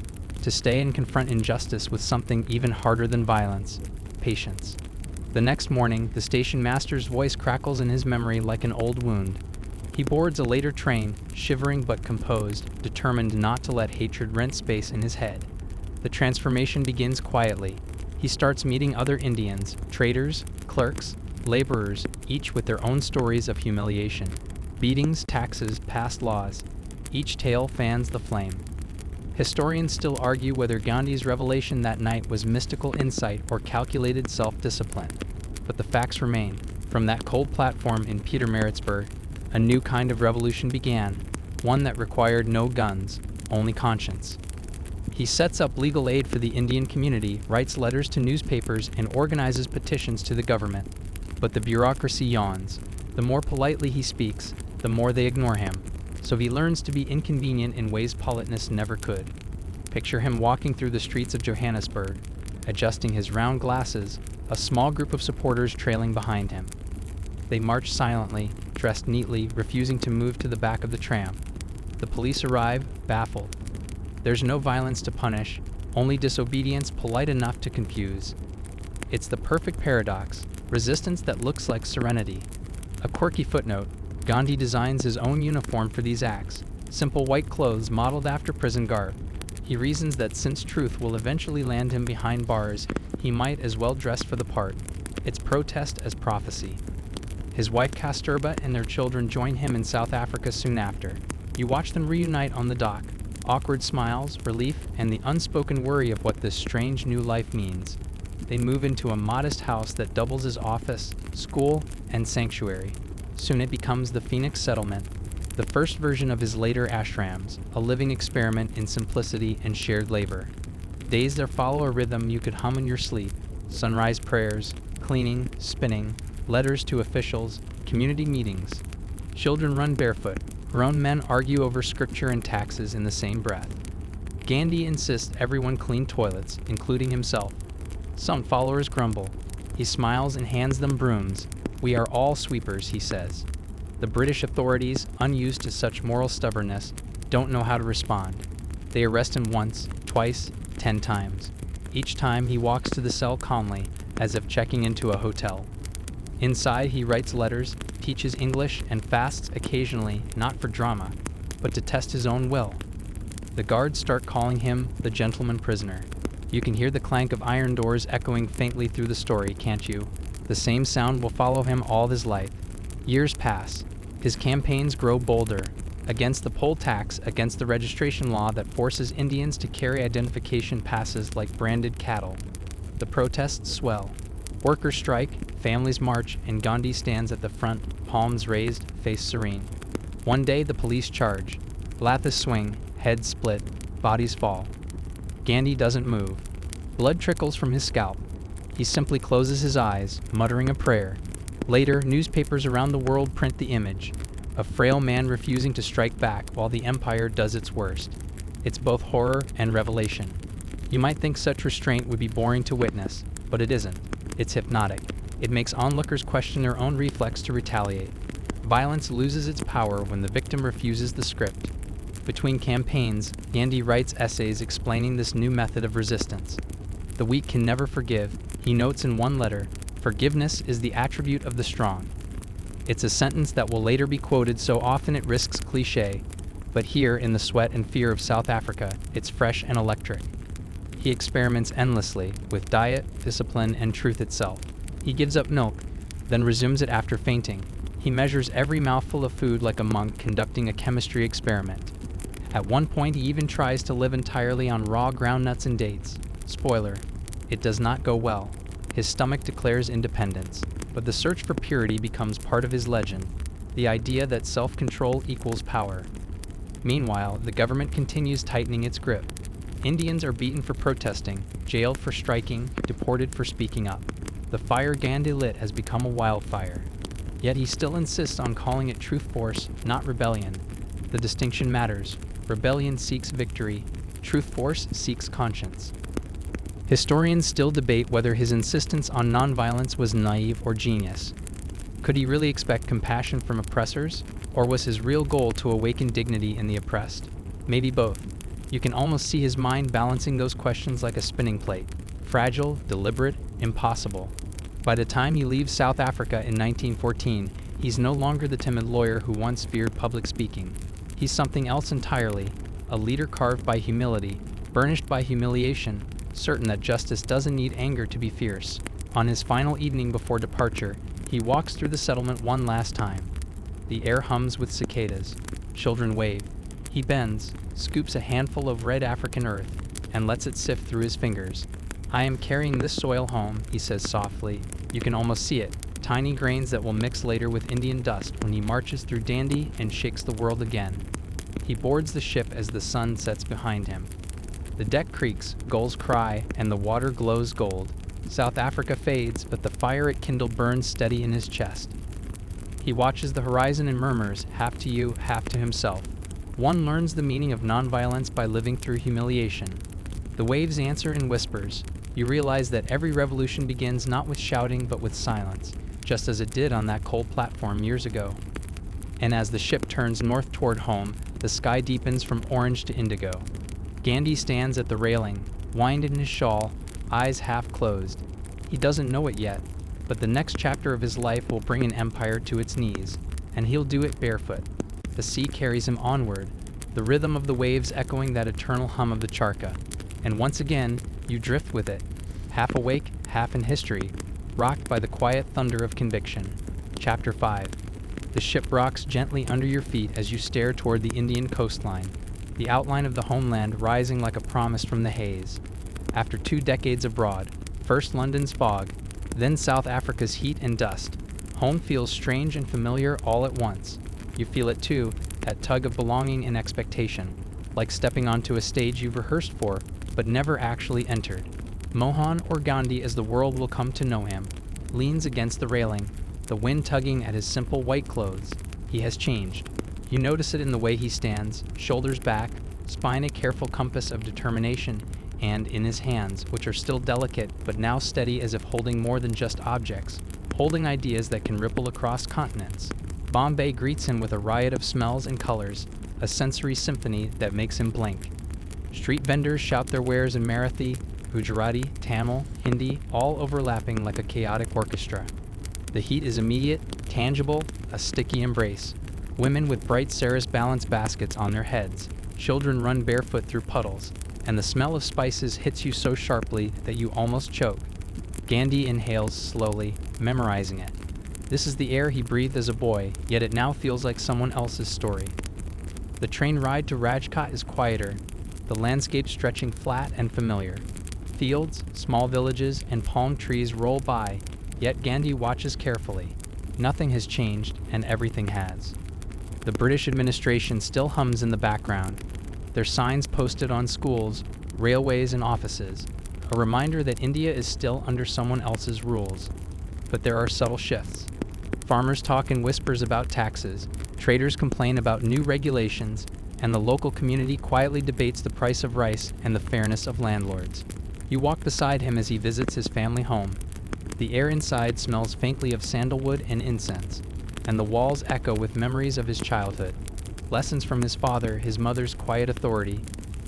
to stay and confront injustice with something even harder than violence: patience. The next morning, the station master's voice crackles in his memory like an old wound. He boards a later train, shivering but composed, determined not to let hatred rent space in his head. The transformation begins quietly. He starts meeting other Indians, traders, clerks, laborers, each with their own stories of humiliation. Beatings, taxes, past laws. Each tale fans the flame. Historians still argue whether Gandhi's revelation that night was mystical insight or calculated self-discipline. But the facts remain. From that cold platform in Pietermaritzburg, a new kind of revolution began, one that required no guns, only conscience. He sets up legal aid for the Indian community, writes letters to newspapers, and organizes petitions to the government. But the bureaucracy yawns. The more politely he speaks, the more they ignore him. So he learns to be inconvenient in ways politeness never could. Picture him walking through the streets of Johannesburg, adjusting his round glasses, a small group of supporters trailing behind him. They march silently, dressed neatly, refusing to move to the back of the tram. The police arrive, baffled. There's no violence to punish, only disobedience polite enough to confuse. It's the perfect paradox. resistance that looks like serenity. A quirky footnote: Gandhi designs his own uniform for these acts, simple white clothes modeled after prison garb. He reasons that since truth will eventually land him behind bars, he might as well dress for the part. It's protest as prophecy. His wife Kasturba and their children join him in South Africa soon after. You watch them reunite on the dock. Awkward smiles, relief, and the unspoken worry of what this strange new life means. They move into a modest house that doubles as office, school, and sanctuary. Soon it becomes the Phoenix Settlement, the first version of his later ashrams, a living experiment in simplicity and shared labor. Days there follow a rhythm you could hum in your sleep: sunrise prayers, cleaning, spinning, letters to officials, community meetings. Children run barefoot. Grown men argue over scripture and taxes in the same breath. Gandhi insists everyone clean toilets, including himself. Some followers grumble. He smiles and hands them brooms. "We are all sweepers," he says. The British authorities, unused to such moral stubbornness, don't know how to respond. They arrest him once, twice, 10 times. Each time he walks to the cell calmly, as if checking into a hotel. Inside he writes letters, teaches English, and fasts occasionally, not for drama, but to test his own will. The guards start calling him the gentleman prisoner. You can hear the clank of iron doors echoing faintly through the story, can't you? The same sound will follow him all his life. Years pass. His campaigns grow bolder. Against the poll tax, against the registration law that forces Indians to carry identification passes like branded cattle. The protests swell. Workers strike, families march, and Gandhi stands at the front, palms raised, face serene. One day the police charge. Lathas swing, heads split, bodies fall. Gandhi doesn't move. Blood trickles from his scalp. He simply closes his eyes, muttering a prayer. Later, newspapers around the world print the image: a frail man refusing to strike back while the empire does its worst. It's both horror and revelation. You might think such restraint would be boring to witness, but it isn't. It's hypnotic. It makes onlookers question their own reflex to retaliate. Violence loses its power when the victim refuses the script. Between campaigns, Gandhi writes essays explaining this new method of resistance. The weak can never forgive. He notes in one letter, "Forgiveness is the attribute of the strong." It's a sentence that will later be quoted so often it risks cliché, but here in the sweat and fear of South Africa, it's fresh and electric. He experiments endlessly with diet, discipline, and truth itself. He gives up milk, then resumes it after fainting. He measures every mouthful of food like a monk conducting a chemistry experiment. At one point, he even tries to live entirely on raw groundnuts and dates. Spoiler: it does not go well. His stomach declares independence, but the search for purity becomes part of his legend, the idea that self-control equals power. Meanwhile, the government continues tightening its grip. Indians are beaten for protesting, jailed for striking, deported for speaking up. The fire Gandhi lit has become a wildfire. Yet he still insists on calling it truth force, not rebellion. The distinction matters. Rebellion seeks victory. Truth force seeks conscience. Historians still debate whether his insistence on nonviolence was naive or genius. Could he really expect compassion from oppressors, or was his real goal to awaken dignity in the oppressed? Maybe both. You can almost see his mind balancing those questions like a spinning plate. Fragile, deliberate, impossible. By the time he leaves South Africa in 1914, he's no longer the timid lawyer who once feared public speaking. He's something else entirely, a leader carved by humility, burnished by humiliation, certain that justice doesn't need anger to be fierce. On his final evening before departure, he walks through the settlement one last time. The air hums with cicadas. Children wave. He bends, scoops a handful of red African earth, and lets it sift through his fingers. "I am carrying this soil home," he says softly. You can almost see it, tiny grains that will mix later with Indian dust when he marches through Dandi and shakes the world again. He boards the ship as the sun sets behind him. The deck creaks, gulls cry, and the water glows gold. South Africa fades, but the fire it kindled burns steady in his chest. He watches the horizon and murmurs, half to you, half to himself. One learns the meaning of nonviolence by living through humiliation. The waves answer in whispers. You realize that every revolution begins not with shouting but with silence, just as it did on that coal platform years ago. And as the ship turns north toward home, the sky deepens from orange to indigo. Gandhi stands at the railing, wind in his shawl, eyes half closed. He doesn't know it yet, But the next chapter of his life will bring an empire to its knees, and he'll do it barefoot. The sea carries him onward, the rhythm of the waves echoing that eternal hum of the charka. And once again, you drift with it, half awake, half in history, rocked by the quiet thunder of conviction. Chapter 5. The ship rocks gently under your feet as you stare toward the Indian coastline, the outline of the homeland rising like a promise from the haze. After 2 decades abroad, first London's fog, then South Africa's heat and dust, home feels strange and familiar all at once. You feel it too, that tug of belonging and expectation, like stepping onto a stage you've rehearsed for, but never actually entered. Mohan, or Gandhi as the world will come to know him, leans against the railing, the wind tugging at his simple white clothes. He has changed. You notice it in the way he stands, shoulders back, spine a careful compass of determination, and in his hands, which are still delicate but now steady as if holding more than just objects, holding ideas that can ripple across continents. Bombay greets him with a riot of smells and colors, a sensory symphony that makes him blink. Street vendors shout their wares in Marathi, Gujarati, Tamil, Hindi, all overlapping like a chaotic orchestra. The heat is immediate, tangible, a sticky embrace. Women with bright Saris balance baskets on their heads, children run barefoot through puddles, and the smell of spices hits you so sharply that you almost choke. Gandhi inhales slowly, memorizing it. This is the air he breathed as a boy, yet it now feels like someone else's story. The train ride to Rajkot is quieter, the landscape stretching flat and familiar. Fields, small villages, and palm trees roll by, yet Gandhi watches carefully. Nothing has changed, and everything has. The British administration still hums in the background, their signs posted on schools, railways, and offices, a reminder that India is still under someone else's rules. But there are subtle shifts. Farmers talk in whispers about taxes, traders complain about new regulations, and the local community quietly debates the price of rice and the fairness of landlords. You walk beside him as he visits his family home. The air inside smells faintly of sandalwood and incense, and the walls echo with memories of his childhood. Lessons from his father, his mother's quiet authority,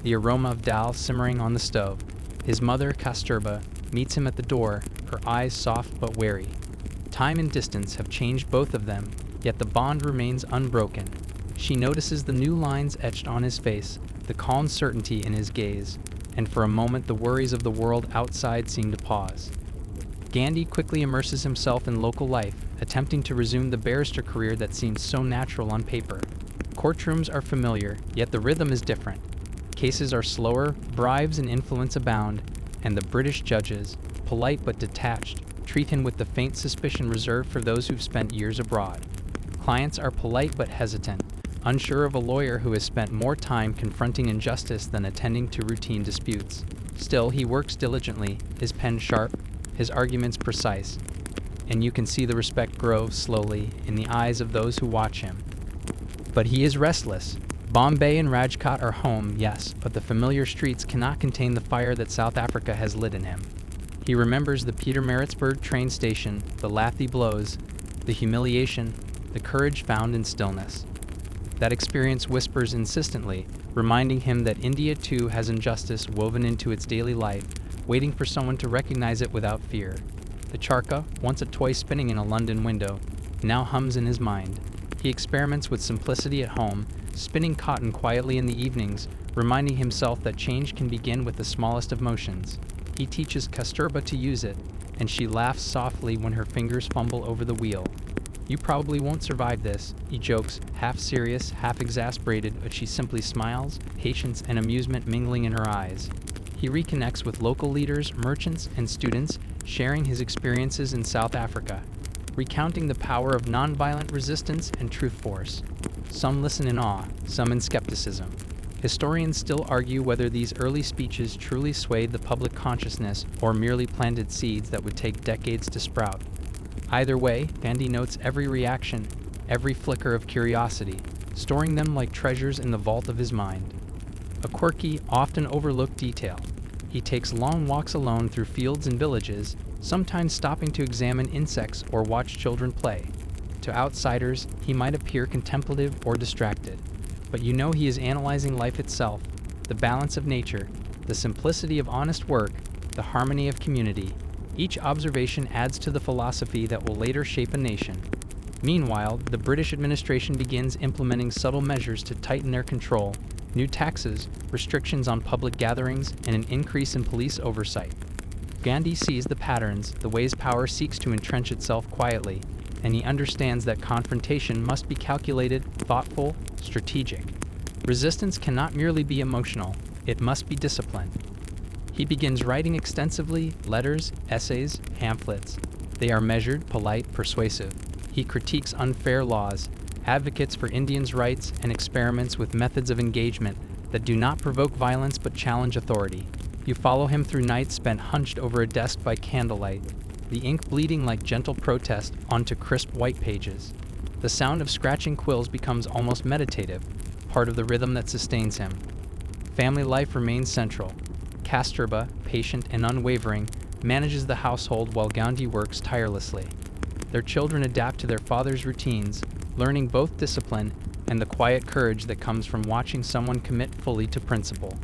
the aroma of dal simmering on the stove. His mother, Kasturba, meets him at the door, her eyes soft but wary. Time and distance have changed both of them, yet the bond remains unbroken. She notices the new lines etched on his face, the calm certainty in his gaze, and for a moment the worries of the world outside seem to pause. Gandhi quickly immerses himself in local life, attempting to resume the barrister career that seems so natural on paper. Courtrooms are familiar, yet the rhythm is different. Cases are slower, bribes and influence abound, and the British judges, polite but detached, treat him with the faint suspicion reserved for those who've spent years abroad. Clients are polite but hesitant, unsure of a lawyer who has spent more time confronting injustice than attending to routine disputes. Still, he works diligently, his pen sharp, his arguments precise, and you can see the respect grow slowly in the eyes of those who watch him. But he is restless. Bombay and Rajkot are home, yes, but the familiar streets cannot contain the fire that South Africa has lit in him. He remembers the Pietermaritzburg train station, the Lathi blows, the humiliation, the courage found in stillness. That experience whispers insistently, reminding him that India too has injustice woven into its daily life, waiting for someone to recognize it without fear. The charka, once a toy spinning in a London window, now hums in his mind. He experiments with simplicity at home, spinning cotton quietly in the evenings, reminding himself that change can begin with the smallest of motions. He teaches Kasturba to use it, and she laughs softly when her fingers fumble over the wheel. "You probably won't survive this," he jokes, half serious, half exasperated, but she simply smiles, patience and amusement mingling in her eyes. He reconnects with local leaders, merchants, and students, sharing his experiences in South Africa, recounting the power of nonviolent resistance and truth force. Some listen in awe, some in skepticism. Historians still argue whether these early speeches truly swayed the public consciousness or merely planted seeds that would take decades to sprout. Either way, Gandhi notes every reaction, every flicker of curiosity, storing them like treasures in the vault of his mind. A quirky, often overlooked detail. He takes long walks alone through fields and villages, sometimes stopping to examine insects or watch children play. To outsiders, he might appear contemplative or distracted, but you know he is analyzing life itself, the balance of nature, the simplicity of honest work, the harmony of community. Each observation adds to the philosophy that will later shape a nation. Meanwhile, the British administration begins implementing subtle measures to tighten their control: new taxes, restrictions on public gatherings, and an increase in police oversight. Gandhi sees the patterns, the ways power seeks to entrench itself quietly, and he understands that confrontation must be calculated, thoughtful, strategic. Resistance cannot merely be emotional, it must be disciplined. He begins writing extensively: letters, essays, pamphlets. They are measured, polite, persuasive. He critiques unfair laws, advocates for Indians' rights, and experiments with methods of engagement that do not provoke violence but challenge authority. You follow him through nights spent hunched over a desk by candlelight, the ink bleeding like gentle protest onto crisp white pages. The sound of scratching quills becomes almost meditative, part of the rhythm that sustains him. Family life remains central. Kasturba, patient and unwavering, manages the household while Gandhi works tirelessly. Their children adapt to their father's routines, learning both discipline and the quiet courage that comes from watching someone commit fully to principle.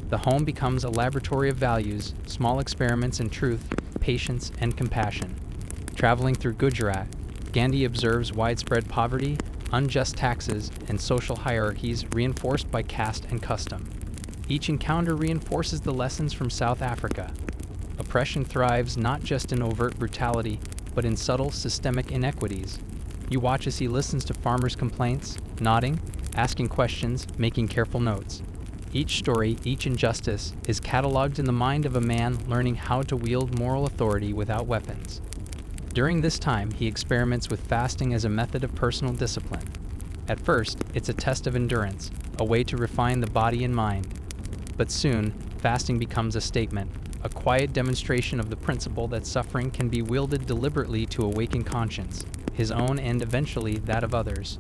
The home becomes a laboratory of values, small experiments in truth, patience, and compassion. Traveling through Gujarat, Gandhi observes widespread poverty, unjust taxes, and social hierarchies reinforced by caste and custom. Each encounter reinforces the lessons from South Africa. Oppression thrives not just in overt brutality, but in subtle, systemic inequities. You watch as he listens to farmers' complaints, nodding, asking questions, making careful notes. Each story, each injustice, is cataloged in the mind of a man learning how to wield moral authority without weapons. During this time, he experiments with fasting as a method of personal discipline. At first, it's a test of endurance, a way to refine the body and mind. But soon, fasting becomes a statement, a quiet demonstration of the principle that suffering can be wielded deliberately to awaken conscience, his own and eventually that of others.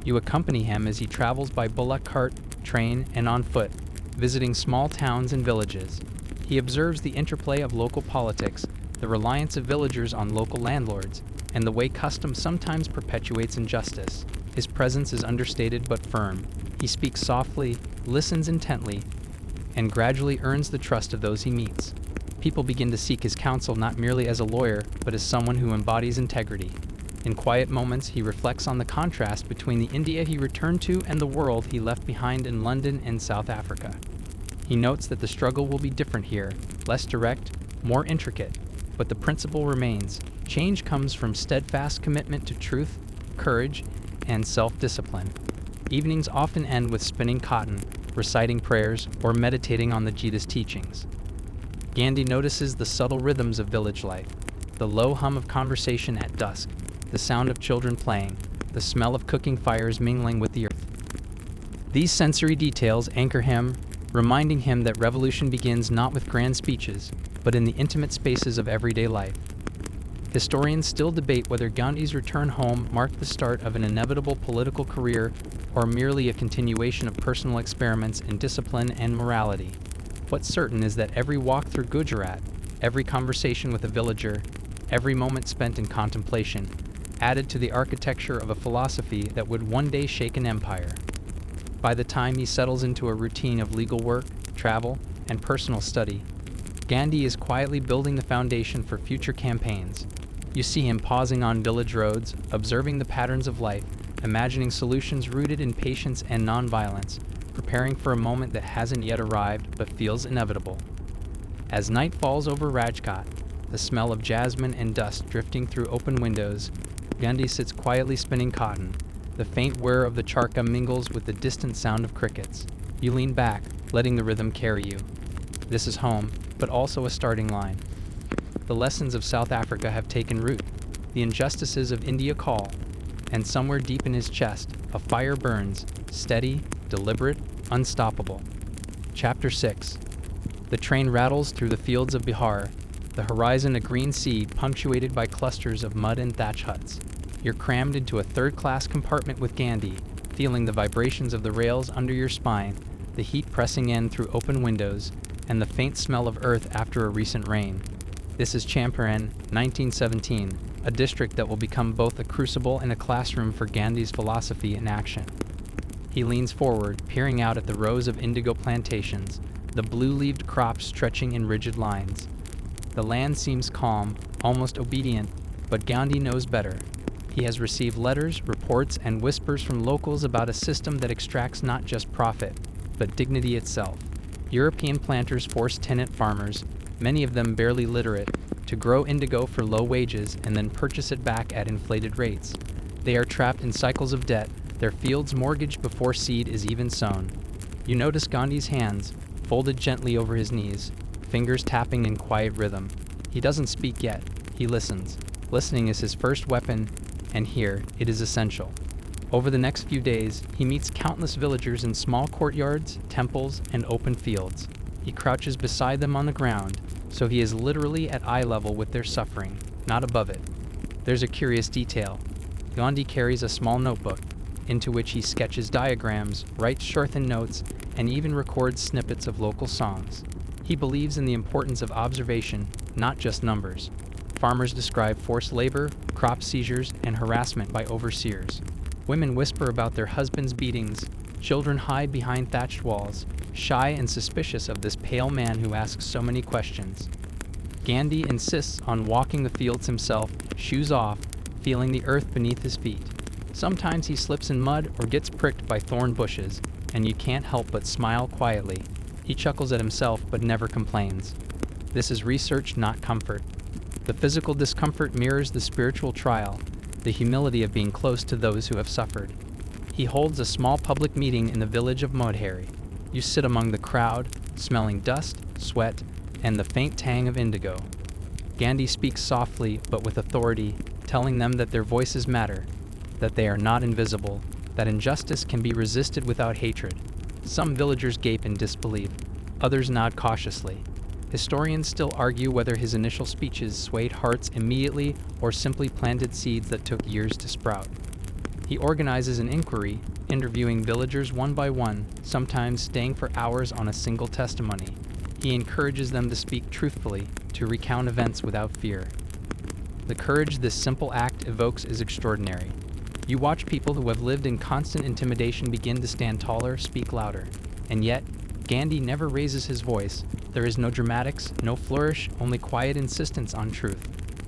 You accompany him as he travels by bullock cart, train, and on foot, visiting small towns and villages. He observes the interplay of local politics, the reliance of villagers on local landlords, and the way custom sometimes perpetuates injustice. His presence is understated but firm. He speaks softly, listens intently, and gradually earns the trust of those he meets. People begin to seek his counsel not merely as a lawyer, but as someone who embodies integrity. In quiet moments, he reflects on the contrast between the India he returned to and the world he left behind in London and South Africa. He notes that the struggle will be different here, less direct, more intricate, but the principle remains. Change comes from steadfast commitment to truth, courage, and self-discipline. Evenings often end with spinning cotton, reciting prayers, or meditating on the Gita's teachings. Gandhi notices the subtle rhythms of village life, the low hum of conversation at dusk, the sound of children playing, the smell of cooking fires mingling with the earth. These sensory details anchor him, reminding him that revolution begins not with grand speeches, but in the intimate spaces of everyday life. Historians still debate whether Gandhi's return home marked the start of an inevitable political career or merely a continuation of personal experiments in discipline and morality. What's certain is that every walk through Gujarat, every conversation with a villager, every moment spent in contemplation, added to the architecture of a philosophy that would one day shake an empire. By the time he settles into a routine of legal work, travel, and personal study, Gandhi is quietly building the foundation for future campaigns. You see him pausing on village roads, observing the patterns of life, imagining solutions rooted in patience and nonviolence, preparing for a moment that hasn't yet arrived but feels inevitable. As night falls over Rajkot, the smell of jasmine and dust drifting through open windows, Gandhi sits quietly spinning cotton. The faint whir of the charkha mingles with the distant sound of crickets. You lean back, letting the rhythm carry you. This is home, but also a starting line. The lessons of South Africa have taken root. The injustices of India call, and somewhere deep in his chest, a fire burns, steady, deliberate, unstoppable. Chapter 6. The train rattles through the fields of Bihar, the horizon a green sea punctuated by clusters of mud and thatch huts. You're crammed into a third-class compartment with Gandhi, feeling the vibrations of the rails under your spine, the heat pressing in through open windows, and the faint smell of earth after a recent rain. This is Champaran, 1917, a district that will become both a crucible and a classroom for Gandhi's philosophy in action. He leans forward, peering out at the rows of indigo plantations, the blue-leaved crops stretching in rigid lines. The land seems calm, almost obedient, but Gandhi knows better. He has received letters, reports, and whispers from locals about a system that extracts not just profit, but dignity itself. European planters force tenant farmers, many of them barely literate, to grow indigo for low wages and then purchase it back at inflated rates. They are trapped in cycles of debt, their fields mortgaged before seed is even sown. You notice Gandhi's hands, folded gently over his knees, fingers tapping in quiet rhythm. He doesn't speak yet, he listens. Listening is his first weapon, and here, it is essential. Over the next few days, he meets countless villagers in small courtyards, temples, and open fields. He crouches beside them on the ground, so he is literally at eye level with their suffering, not above it. There's a curious detail. Gandhi carries a small notebook, into which he sketches diagrams, writes shortened notes, and even records snippets of local songs. He believes in the importance of observation, not just numbers. Farmers describe forced labor, crop seizures, and harassment by overseers. Women whisper about their husbands' beatings. Children hide behind thatched walls, shy and suspicious of this pale man who asks so many questions. Gandhi insists on walking the fields himself, shoes off, feeling the earth beneath his feet. Sometimes he slips in mud or gets pricked by thorn bushes, and you can't help but smile quietly. He chuckles at himself but never complains. This is research, not comfort. The physical discomfort mirrors the spiritual trial, the humility of being close to those who have suffered. He holds a small public meeting in the village of Modheri. You sit among the crowd, smelling dust, sweat, and the faint tang of indigo. Gandhi speaks softly but with authority, telling them that their voices matter, that they are not invisible, that injustice can be resisted without hatred. Some villagers gape in disbelief, others nod cautiously. Historians still argue whether his initial speeches swayed hearts immediately or simply planted seeds that took years to sprout. He organizes an inquiry, interviewing villagers one by one, sometimes staying for hours on a single testimony. He encourages them to speak truthfully, to recount events without fear. The courage this simple act evokes is extraordinary. You watch people who have lived in constant intimidation begin to stand taller, speak louder. And yet, Gandhi never raises his voice. There is no dramatics, no flourish, only quiet insistence on truth.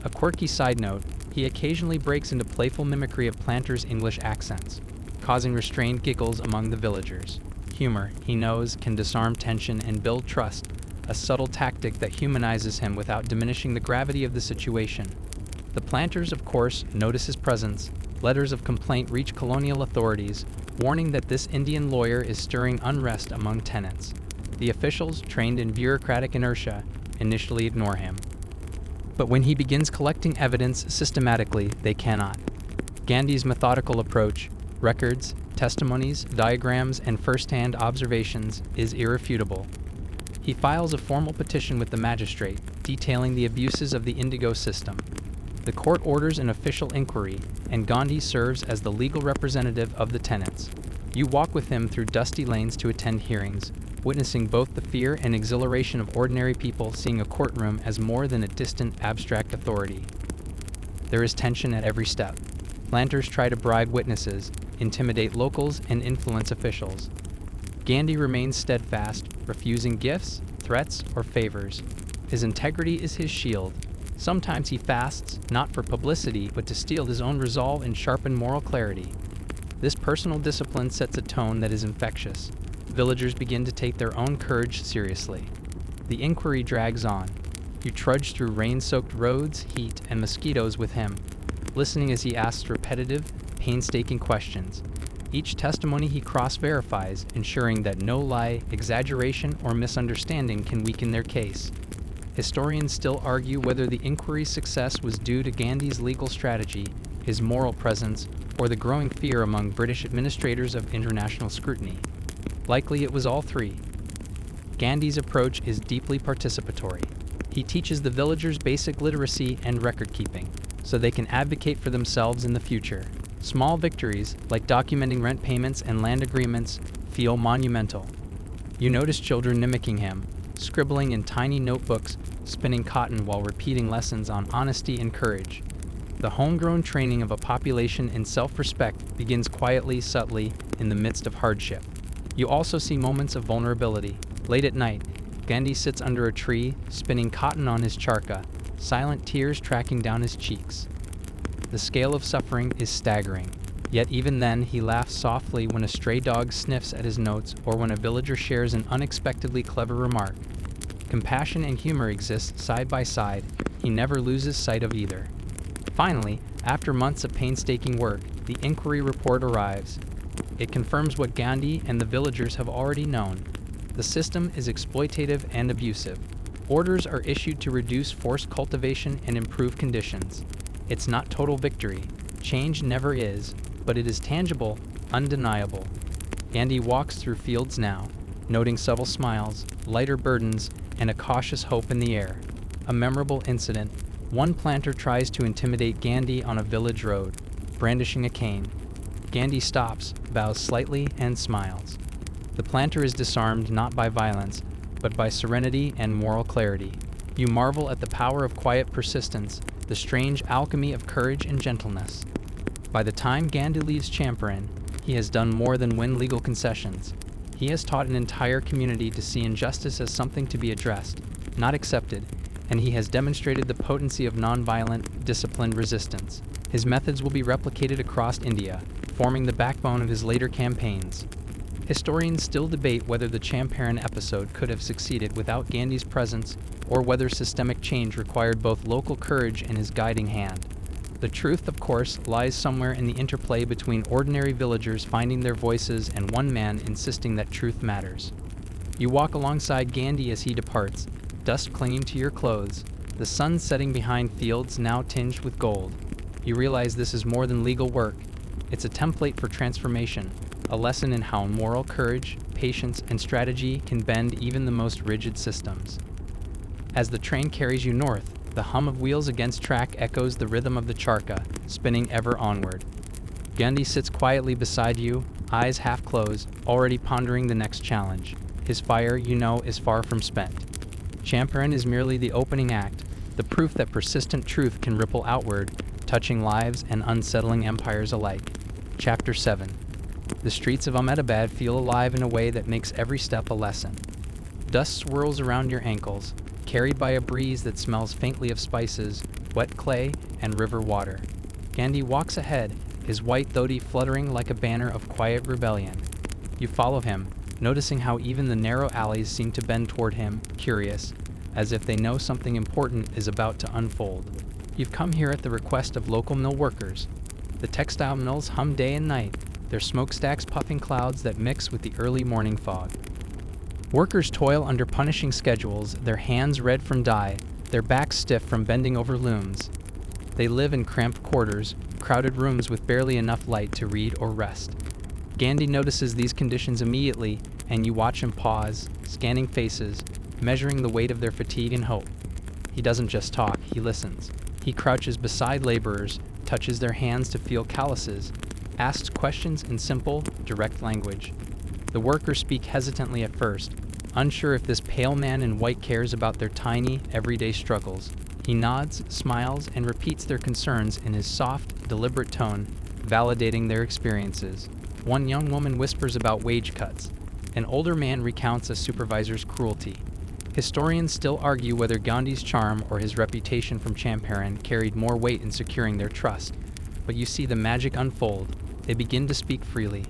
A quirky side note, he occasionally breaks into playful mimicry of planters' English accents, causing restrained giggles among the villagers. Humor, he knows, can disarm tension and build trust, a subtle tactic that humanizes him without diminishing the gravity of the situation. The planters, of course, notice his presence. Letters of complaint reach colonial authorities, warning that this Indian lawyer is stirring unrest among tenants. The officials, trained in bureaucratic inertia, initially ignore him. But when he begins collecting evidence systematically, they cannot. Gandhi's methodical approach, records, testimonies, diagrams, and first-hand observations, is irrefutable. He files a formal petition with the magistrate, detailing the abuses of the indigo system. The court orders an official inquiry, and Gandhi serves as the legal representative of the tenants. You walk with him through dusty lanes to attend hearings, witnessing both the fear and exhilaration of ordinary people seeing a courtroom as more than a distant, abstract authority. There is tension at every step. Planters try to bribe witnesses, intimidate locals, and influence officials. Gandhi remains steadfast, refusing gifts, threats, or favors. His integrity is his shield. Sometimes he fasts, not for publicity, but to steel his own resolve and sharpen moral clarity. This personal discipline sets a tone that is infectious. Villagers begin to take their own courage seriously. The inquiry drags on. You trudge through rain-soaked roads, heat, and mosquitoes with him, listening as he asks repetitive, painstaking questions. Each testimony he cross-verifies, ensuring that no lie, exaggeration, or misunderstanding can weaken their case. Historians still argue whether the inquiry's success was due to Gandhi's legal strategy, his moral presence, or the growing fear among British administrators of international scrutiny. Likely it was all three. Gandhi's approach is deeply participatory. He teaches the villagers basic literacy and record-keeping, so they can advocate for themselves in the future. Small victories, like documenting rent payments and land agreements, feel monumental. You notice children mimicking him, scribbling in tiny notebooks, spinning cotton while repeating lessons on honesty and courage. The homegrown training of a population in self-respect begins quietly, subtly, in the midst of hardship. You also see moments of vulnerability. Late at night, Gandhi sits under a tree, spinning cotton on his charkha, silent tears tracking down his cheeks. The scale of suffering is staggering, yet even then he laughs softly when a stray dog sniffs at his notes or when a villager shares an unexpectedly clever remark. Compassion and humor exist side by side. He never loses sight of either. Finally, after months of painstaking work, the inquiry report arrives. It confirms what Gandhi and the villagers have already known. The system is exploitative and abusive. Orders are issued to reduce forced cultivation and improve conditions. It's not total victory. Change never is, but it is tangible, undeniable. Gandhi walks through fields now, noting subtle smiles, lighter burdens, and a cautious hope in the air. A memorable incident. One planter tries to intimidate Gandhi on a village road, brandishing a cane. Gandhi stops, bows slightly, and smiles. The planter is disarmed not by violence, but by serenity and moral clarity. You marvel at the power of quiet persistence, the strange alchemy of courage and gentleness. By the time Gandhi leaves Champaran, he has done more than win legal concessions. He has taught an entire community to see injustice as something to be addressed, not accepted, and he has demonstrated the potency of nonviolent, disciplined resistance. His methods will be replicated across India, forming the backbone of his later campaigns. Historians still debate whether the Champaran episode could have succeeded without Gandhi's presence, or whether systemic change required both local courage and his guiding hand. The truth, of course, lies somewhere in the interplay between ordinary villagers finding their voices and one man insisting that truth matters. You walk alongside Gandhi as he departs, dust clinging to your clothes, the sun setting behind fields now tinged with gold. You realize this is more than legal work. It's a template for transformation, a lesson in how moral courage, patience, and strategy can bend even the most rigid systems. As the train carries you north, the hum of wheels against track echoes the rhythm of the charkha, spinning ever onward. Gandhi sits quietly beside you, eyes half closed, already pondering the next challenge. His fire, you know, is far from spent. Champaran is merely the opening act, the proof that persistent truth can ripple outward, touching lives and unsettling empires alike. Chapter 7. The streets of Ahmedabad feel alive in a way that makes every step a lesson. Dust swirls around your ankles, carried by a breeze that smells faintly of spices, wet clay, and river water. Gandhi walks ahead, his white dhoti fluttering like a banner of quiet rebellion. You follow him, noticing how even the narrow alleys seem to bend toward him, curious, as if they know something important is about to unfold. You've come here at the request of local mill workers. The textile mills hum day and night, their smokestacks puffing clouds that mix with the early morning fog. Workers toil under punishing schedules, their hands red from dye, their backs stiff from bending over looms. They live in cramped quarters, crowded rooms with barely enough light to read or rest. Gandhi notices these conditions immediately, and you watch him pause, scanning faces, measuring the weight of their fatigue and hope. He doesn't just talk, he listens. He crouches beside laborers, touches their hands to feel calluses, asks questions in simple, direct language. The workers speak hesitantly at first, unsure if this pale man in white cares about their tiny, everyday struggles. He nods, smiles, and repeats their concerns in his soft, deliberate tone, validating their experiences. One young woman whispers about wage cuts. An older man recounts a supervisor's cruelty. Historians still argue whether Gandhi's charm or his reputation from Champaran carried more weight in securing their trust. But you see the magic unfold. They begin to speak freely.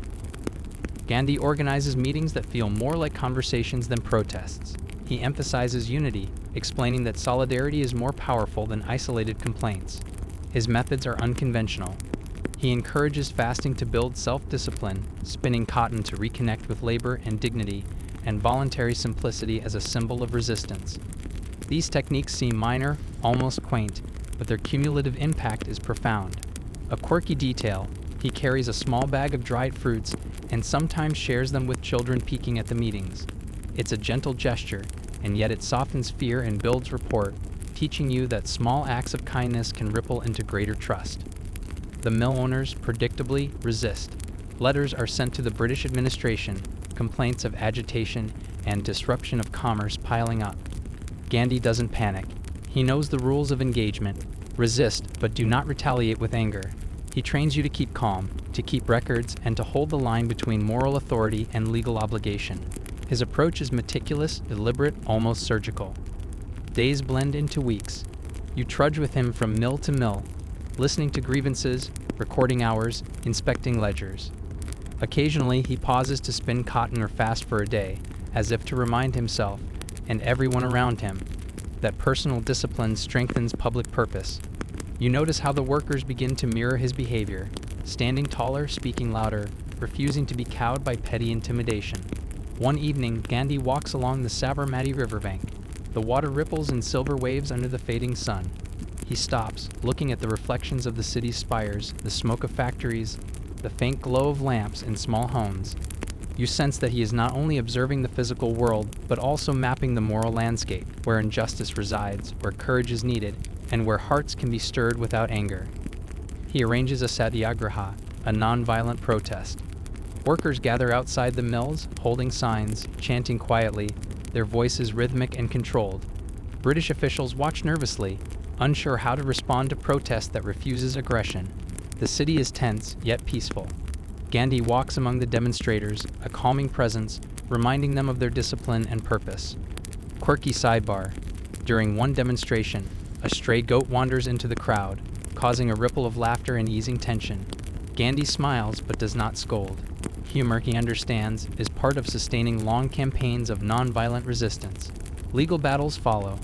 Gandhi organizes meetings that feel more like conversations than protests. He emphasizes unity, explaining that solidarity is more powerful than isolated complaints. His methods are unconventional. He encourages fasting to build self-discipline, spinning cotton to reconnect with labor and dignity, and voluntary simplicity as a symbol of resistance. These techniques seem minor, almost quaint, but their cumulative impact is profound. A quirky detail, he carries a small bag of dried fruits and sometimes shares them with children peeking at the meetings. It's a gentle gesture, and yet it softens fear and builds rapport, teaching you that small acts of kindness can ripple into greater trust. The mill owners, predictably, resist. Letters are sent to the British administration, complaints of agitation and disruption of commerce piling up. Gandhi doesn't panic. He knows the rules of engagement. Resist, but do not retaliate with anger. He trains you to keep calm, to keep records, and to hold the line between moral authority and legal obligation. His approach is meticulous, deliberate, almost surgical. Days blend into weeks. You trudge with him from mill to mill, listening to grievances, recording hours, inspecting ledgers. Occasionally, he pauses to spin cotton or fast for a day, as if to remind himself, and everyone around him, that personal discipline strengthens public purpose. You notice how the workers begin to mirror his behavior, standing taller, speaking louder, refusing to be cowed by petty intimidation. One evening, Gandhi walks along the Sabarmati riverbank. The water ripples in silver waves under the fading sun. He stops, looking at the reflections of the city's spires, the smoke of factories, the faint glow of lamps in small homes. You sense that he is not only observing the physical world, but also mapping the moral landscape, where injustice resides, where courage is needed, and where hearts can be stirred without anger. He arranges a satyagraha, a non-violent protest. Workers gather outside the mills, holding signs, chanting quietly, their voices rhythmic and controlled. British officials watch nervously, unsure how to respond to protest that refuses aggression. The city is tense, yet peaceful. Gandhi walks among the demonstrators, a calming presence, reminding them of their discipline and purpose. Quirky sidebar. During one demonstration, a stray goat wanders into the crowd, causing a ripple of laughter and easing tension. Gandhi smiles but does not scold. Humor, he understands, is part of sustaining long campaigns of non-violent resistance. Legal battles follow.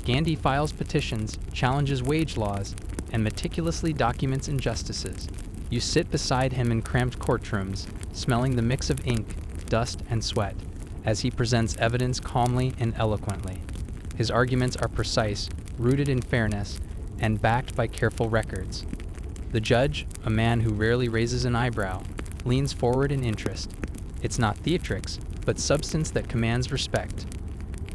Gandhi files petitions, challenges wage laws, and meticulously documents injustices. You sit beside him in cramped courtrooms, smelling the mix of ink, dust, and sweat, as he presents evidence calmly and eloquently. His arguments are precise, rooted in fairness, and backed by careful records. The judge, a man who rarely raises an eyebrow, leans forward in interest. It's not theatrics, but substance that commands respect.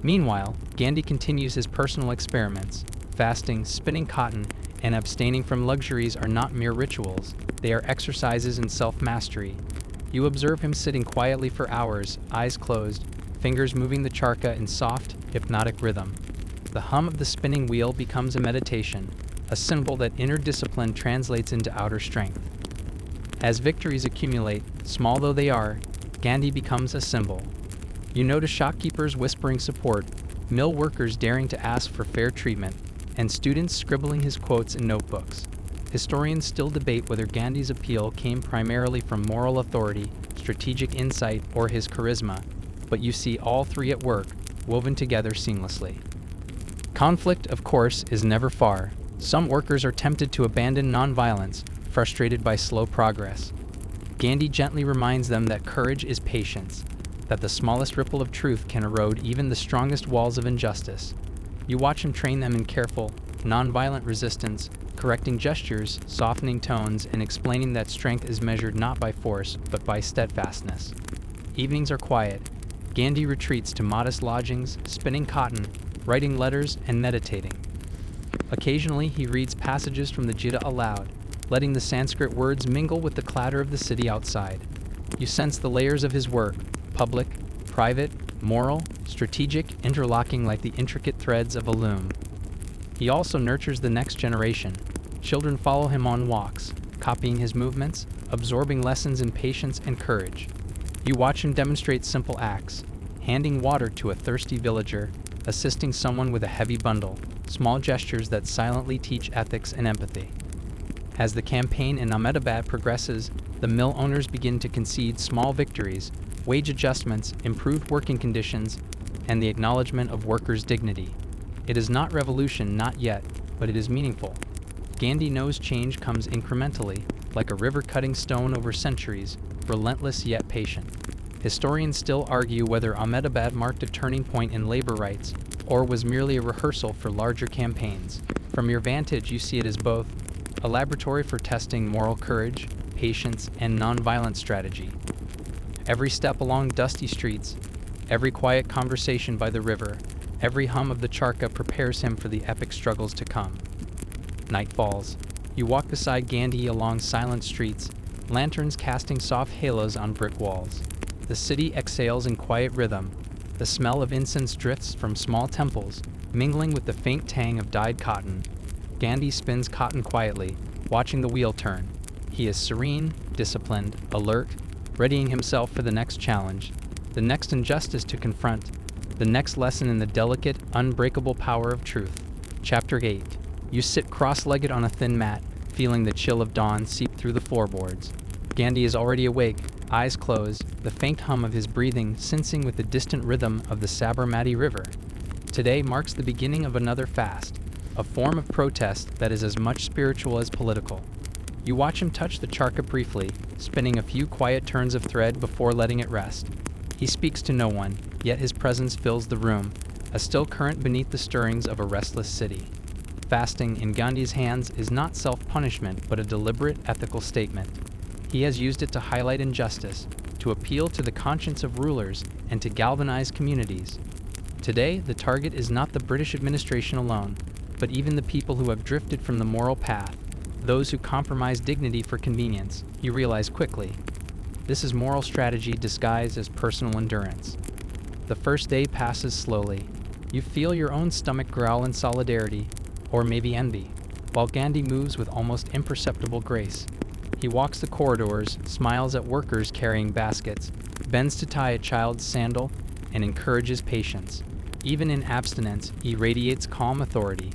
Meanwhile, Gandhi continues his personal experiments. Fasting, spinning cotton, and abstaining from luxuries are not mere rituals, they are exercises in self-mastery. You observe him sitting quietly for hours, eyes closed, fingers moving the charkha in soft, hypnotic rhythm. The hum of the spinning wheel becomes a meditation, a symbol that inner discipline translates into outer strength. As victories accumulate, small though they are, Gandhi becomes a symbol. You notice shopkeepers whispering support, mill workers daring to ask for fair treatment, and students scribbling his quotes in notebooks. Historians still debate whether Gandhi's appeal came primarily from moral authority, strategic insight, or his charisma, but you see all three at work, woven together seamlessly. Conflict, of course, is never far. Some workers are tempted to abandon nonviolence, frustrated by slow progress. Gandhi gently reminds them that courage is patience, that the smallest ripple of truth can erode even the strongest walls of injustice. You watch him train them in careful, nonviolent resistance, correcting gestures, softening tones, and explaining that strength is measured not by force, but by steadfastness. Evenings are quiet. Gandhi retreats to modest lodgings, spinning cotton, writing letters, and meditating. Occasionally, he reads passages from the Gita aloud, letting the Sanskrit words mingle with the clatter of the city outside. You sense the layers of his work, public, private, moral, strategic, interlocking like the intricate threads of a loom. He also nurtures the next generation. Children follow him on walks, copying his movements, absorbing lessons in patience and courage. You watch him demonstrate simple acts, handing water to a thirsty villager, assisting someone with a heavy bundle, small gestures that silently teach ethics and empathy. As the campaign in Ahmedabad progresses, the mill owners begin to concede small victories, wage adjustments, improved working conditions, and the acknowledgement of workers' dignity. It is not revolution, not yet, but it is meaningful. Gandhi knows change comes incrementally, like a river cutting stone over centuries, relentless yet patient. Historians still argue whether Ahmedabad marked a turning point in labor rights, or was merely a rehearsal for larger campaigns. From your vantage, you see it as both a laboratory for testing moral courage, patience, and nonviolent strategy. Every step along dusty streets, every quiet conversation by the river, every hum of the charkha prepares him for the epic struggles to come. Night falls. You walk beside Gandhi along silent streets, lanterns casting soft halos on brick walls. The city exhales in quiet rhythm. The smell of incense drifts from small temples, mingling with the faint tang of dyed cotton. Gandhi spins cotton quietly, watching the wheel turn. He is serene, disciplined, alert, readying himself for the next challenge. the next injustice to confront, the next lesson in the delicate, unbreakable power of truth. Chapter 8. You sit cross-legged on a thin mat, feeling the chill of dawn seep through the floorboards. Gandhi is already awake, eyes closed, the faint hum of his breathing syncing with the distant rhythm of the Sabarmati River. Today marks the beginning of another fast, a form of protest that is as much spiritual as political. You watch him touch the charka briefly, spinning a few quiet turns of thread before letting it rest. He speaks to no one, yet his presence fills the room, a still current beneath the stirrings of a restless city. Fasting, in Gandhi's hands, is not self-punishment but a deliberate ethical statement. He has used it to highlight injustice, to appeal to the conscience of rulers, and to galvanize communities. Today, the target is not the British administration alone, but even the people who have drifted from the moral path, those who compromise dignity for convenience. You realize quickly, this is moral strategy disguised as personal endurance. The first day passes slowly. You feel your own stomach growl in solidarity, or maybe envy, while Gandhi moves with almost imperceptible grace. He walks the corridors, smiles at workers carrying baskets, bends to tie a child's sandal, and encourages patience. Even in abstinence, he radiates calm authority.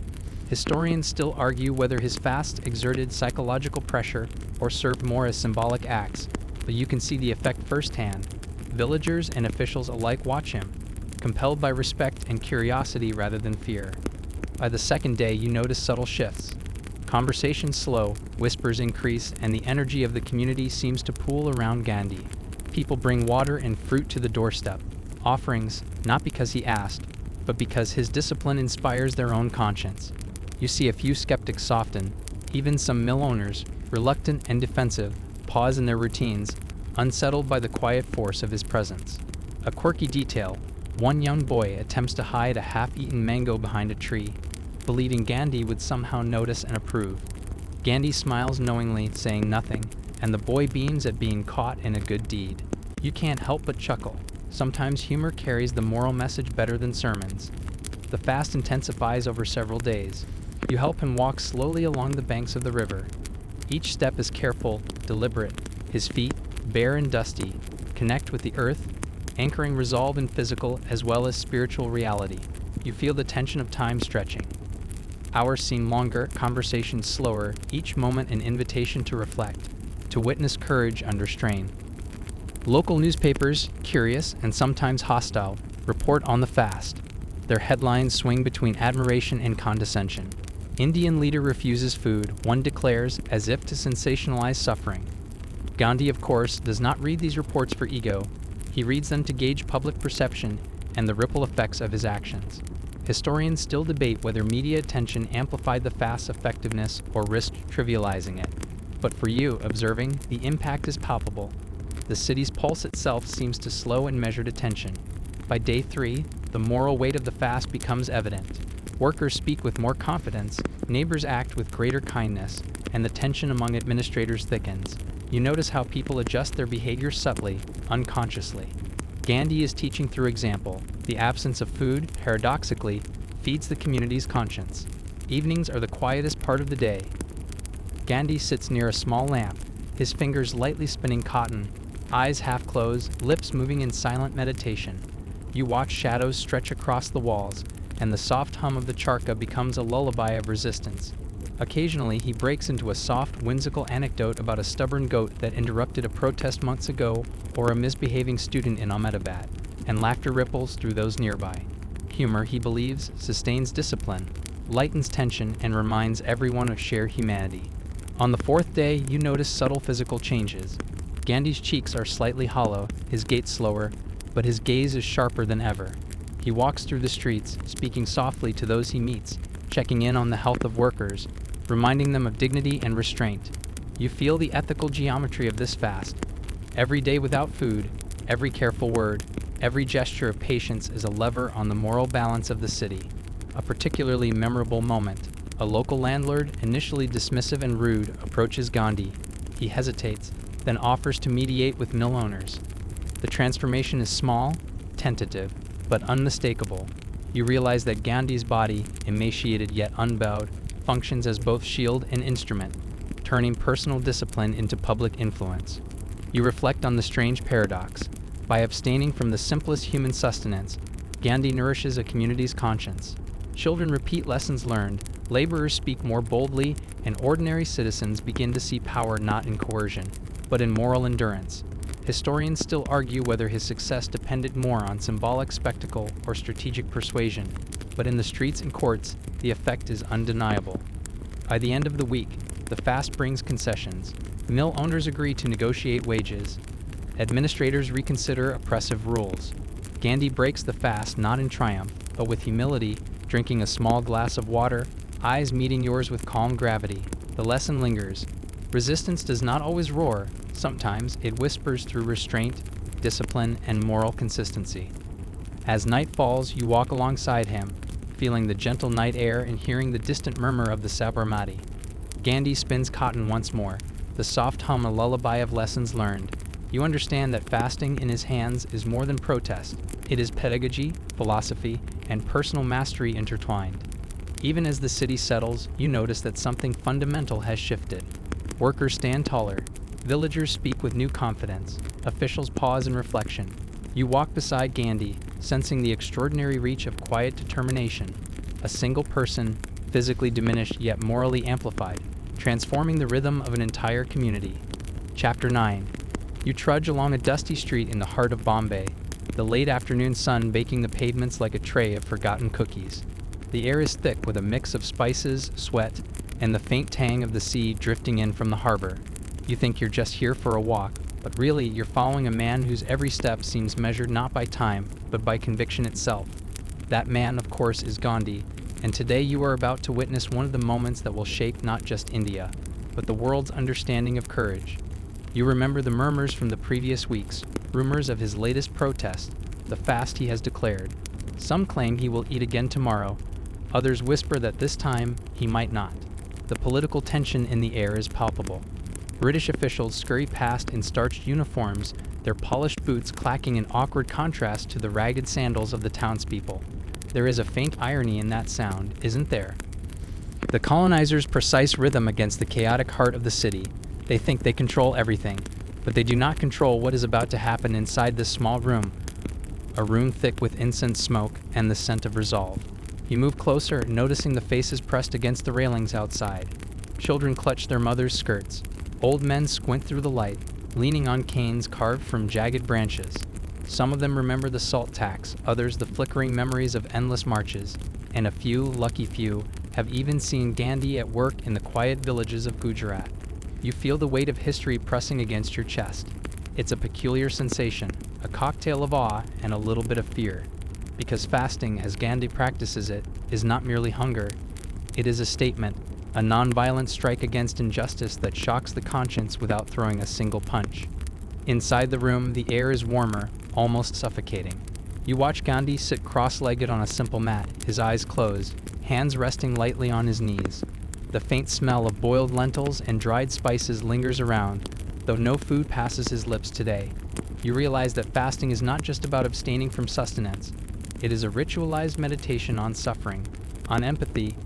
Historians still argue whether his fast exerted psychological pressure or served more as symbolic acts, but you can see the effect firsthand. Villagers and officials alike watch him, compelled by respect and curiosity rather than fear. By the second day, you notice subtle shifts. Conversations slow, whispers increase, and the energy of the community seems to pool around Gandhi. People bring water and fruit to the doorstep, offerings not because he asked, but because his discipline inspires their own conscience. You see a few skeptics soften, even some mill owners, reluctant and defensive, pause in their routines, unsettled by the quiet force of his presence. A quirky detail, one young boy attempts to hide a half-eaten mango behind a tree, believing Gandhi would somehow notice and approve. Gandhi smiles knowingly, saying nothing, and the boy beams at being caught in a good deed. You can't help but chuckle. Sometimes humor carries the moral message better than sermons. The fast intensifies over several days. You help him walk slowly along the banks of the river. Each step is careful, deliberate. His feet, bare and dusty, connect with the earth, anchoring resolve in physical as well as spiritual reality. You feel the tension of time stretching. Hours seem longer, conversations slower, each moment an invitation to reflect, to witness courage under strain. Local newspapers, curious and sometimes hostile, report on the fast. Their headlines swing between admiration and condescension. Indian leader refuses food, one declares, as if to sensationalize suffering. Gandhi, of course, does not read these reports for ego. He reads them to gauge public perception and the ripple effects of his actions. Historians still debate whether media attention amplified the fast's effectiveness or risked trivializing it. But for you, observing, the impact is palpable. The city's pulse itself seems to slow in measured attention. By day 3, the moral weight of the fast becomes evident. Workers speak with more confidence, neighbors act with greater kindness, and the tension among administrators thickens. You notice how people adjust their behavior subtly, unconsciously. Gandhi is teaching through example. The absence of food, paradoxically, feeds the community's conscience. Evenings are the quietest part of the day. Gandhi sits near a small lamp, his fingers lightly spinning cotton, eyes half closed, lips moving in silent meditation. You watch shadows stretch across the walls, and the soft hum of the charka becomes a lullaby of resistance. Occasionally, he breaks into a soft, whimsical anecdote about a stubborn goat that interrupted a protest months ago or a misbehaving student in Ahmedabad, and laughter ripples through those nearby. Humor, he believes, sustains discipline, lightens tension, and reminds everyone of shared humanity. On the 4th day, you notice subtle physical changes. Gandhi's cheeks are slightly hollow, his gait slower, but his gaze is sharper than ever. He walks through the streets, speaking softly to those he meets, checking in on the health of workers, reminding them of dignity and restraint. You feel the ethical geometry of this fast. Every day without food, every careful word, every gesture of patience is a lever on the moral balance of the city. A particularly memorable moment. A local landlord, initially dismissive and rude, approaches Gandhi. He hesitates, then offers to mediate with mill owners. The transformation is small, tentative, but unmistakable. You realize that Gandhi's body, emaciated yet unbowed, functions as both shield and instrument, turning personal discipline into public influence. You reflect on the strange paradox. By abstaining from the simplest human sustenance, Gandhi nourishes a community's conscience. Children repeat lessons learned, laborers speak more boldly, and ordinary citizens begin to see power not in coercion, but in moral endurance. Historians still argue whether his success depended more on symbolic spectacle or strategic persuasion, but in the streets and courts, the effect is undeniable. By the end of the week, the fast brings concessions. Mill owners agree to negotiate wages. Administrators reconsider oppressive rules. Gandhi breaks the fast not in triumph, but with humility, drinking a small glass of water, eyes meeting yours with calm gravity. The lesson lingers. Resistance does not always roar. Sometimes it whispers through restraint, discipline, and moral consistency. As night falls, you walk alongside him, feeling the gentle night air and hearing the distant murmur of the Sabarmati. Gandhi spins cotton once more, the soft hum a lullaby of lessons learned. You understand that fasting in his hands is more than protest. It is pedagogy, philosophy, and personal mastery intertwined. Even as the city settles, you notice that something fundamental has shifted. Workers stand taller. Villagers speak with new confidence. Officials pause in reflection. You walk beside Gandhi, sensing the extraordinary reach of quiet determination. A single person, physically diminished yet morally amplified, transforming the rhythm of an entire community. Chapter 9. You trudge along a dusty street in the heart of Bombay, the late afternoon sun baking the pavements like a tray of forgotten cookies. The air is thick with a mix of spices, sweat, and the faint tang of the sea drifting in from the harbor. You think you're just here for a walk, but really you're following a man whose every step seems measured not by time, but by conviction itself. That man, of course, is Gandhi, and today you are about to witness one of the moments that will shape not just India, but the world's understanding of courage. You remember the murmurs from the previous weeks, rumors of his latest protest, the fast he has declared. Some claim he will eat again tomorrow. Others whisper that this time he might not. The political tension in the air is palpable. British officials scurry past in starched uniforms, their polished boots clacking in awkward contrast to the ragged sandals of the townspeople. There is a faint irony in that sound, isn't there? The colonizers' precise rhythm against the chaotic heart of the city. They think they control everything, but they do not control what is about to happen inside this small room, a room thick with incense smoke and the scent of resolve. You move closer, noticing the faces pressed against the railings outside. Children clutch their mothers' skirts. Old men squint through the light, leaning on canes carved from jagged branches. Some of them remember the salt tax, others the flickering memories of endless marches, and a few, lucky few, have even seen Gandhi at work in the quiet villages of Gujarat. You feel the weight of history pressing against your chest. It's a peculiar sensation, a cocktail of awe and a little bit of fear. Because fasting, as Gandhi practices it, is not merely hunger. It is a statement, a non-violent strike against injustice that shocks the conscience without throwing a single punch. Inside the room, the air is warmer, almost suffocating. You watch Gandhi sit cross-legged on a simple mat, his eyes closed, hands resting lightly on his knees. The faint smell of boiled lentils and dried spices lingers around, though no food passes his lips today. You realize that fasting is not just about abstaining from sustenance. It is a ritualized meditation on suffering, on empathy,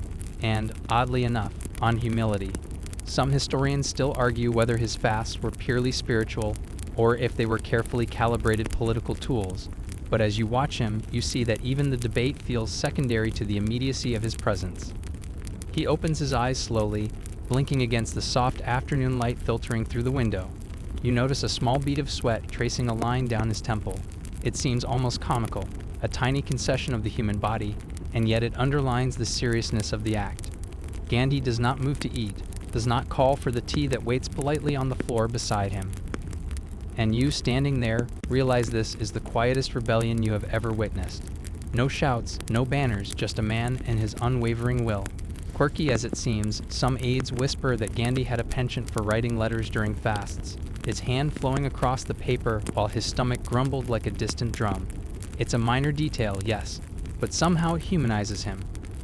and, oddly enough, on humility. Some historians still argue whether his fasts were purely spiritual or if they were carefully calibrated political tools. But as you watch him, you see that even the debate feels secondary to the immediacy of his presence. He opens his eyes slowly, blinking against the soft afternoon light filtering through the window. You notice a small bead of sweat tracing a line down his temple. It seems almost comical, a tiny concession of the human body, and yet it underlines the seriousness of the act. Gandhi does not move to eat, does not call for the tea that waits politely on the floor beside him. And you, standing there, realize this is the quietest rebellion you have ever witnessed. No shouts, no banners, just a man and his unwavering will. Quirky as it seems, some aides whisper that Gandhi had a penchant for writing letters during fasts, his hand flowing across the paper while his stomach grumbled like a distant drum. It's a minor detail, yes, but somehow it humanizes him.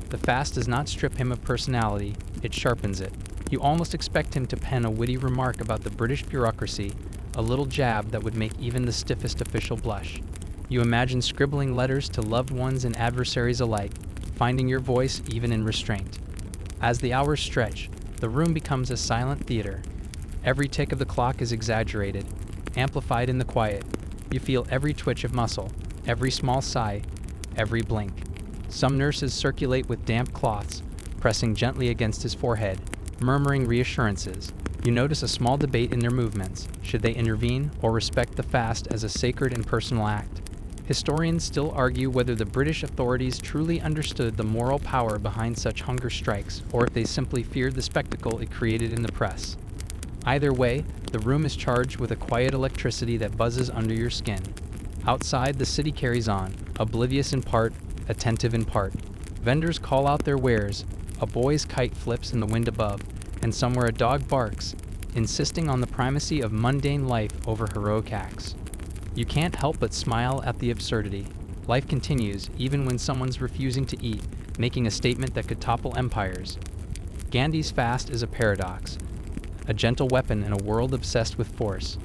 The fast does not strip him of personality, it sharpens it. You almost expect him to pen a witty remark about the British bureaucracy, a little jab that would make even the stiffest official blush. You imagine scribbling letters to loved ones and adversaries alike, finding your voice even in restraint. As the hours stretch, the room becomes a silent theater. Every tick of the clock is exaggerated, amplified in the quiet. You feel every twitch of muscle, every small sigh, every blink. Some nurses circulate with damp cloths, pressing gently against his forehead, murmuring reassurances. You notice a small debate in their movements. Should they intervene or respect the fast as a sacred and personal act? Historians still argue whether the British authorities truly understood the moral power behind such hunger strikes, or if they simply feared the spectacle it created in the press. Either way, the room is charged with a quiet electricity that buzzes under your skin. Outside, the city carries on, oblivious in part, attentive in part. Vendors call out their wares, a boy's kite flips in the wind above, and somewhere a dog barks, insisting on the primacy of mundane life over heroic acts. You can't help but smile at the absurdity. Life continues, even when someone's refusing to eat, making a statement that could topple empires. Gandhi's fast is a paradox, a gentle weapon in a world obsessed with force.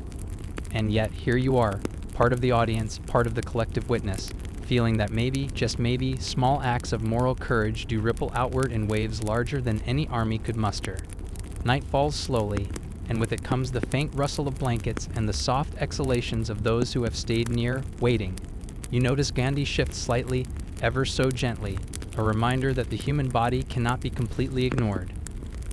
And yet, here you are, part of the audience, part of the collective witness, feeling that maybe, just maybe, small acts of moral courage do ripple outward in waves larger than any army could muster. Night falls slowly, and with it comes the faint rustle of blankets and the soft exhalations of those who have stayed near, waiting. You notice Gandhi shift slightly, ever so gently, a reminder that the human body cannot be completely ignored.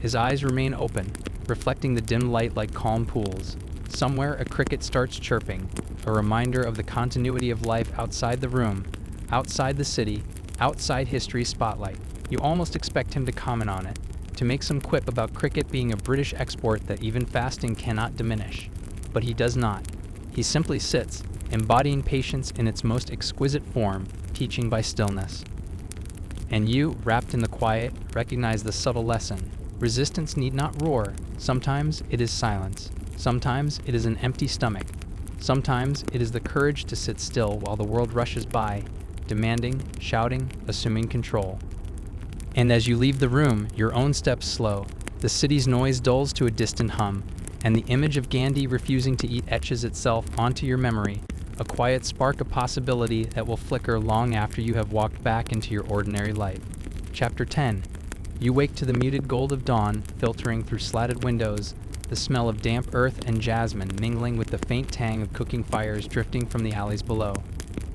His eyes remain open, reflecting the dim light like calm pools. Somewhere a cricket starts chirping, a reminder of the continuity of life outside the room, outside the city, outside history's spotlight. You almost expect him to comment on it, to make some quip about cricket being a British export that even fasting cannot diminish. But he does not. He simply sits, embodying patience in its most exquisite form, teaching by stillness. And you, wrapped in the quiet, recognize the subtle lesson. Resistance need not roar. Sometimes it is silence. Sometimes it is an empty stomach. Sometimes it is the courage to sit still while the world rushes by, demanding, shouting, assuming control. And as you leave the room, your own steps slow. The city's noise dulls to a distant hum, and the image of Gandhi refusing to eat etches itself onto your memory, a quiet spark of possibility that will flicker long after you have walked back into your ordinary life. Chapter 10. You wake to the muted gold of dawn filtering through slatted windows, the smell of damp earth and jasmine mingling with the faint tang of cooking fires drifting from the alleys below.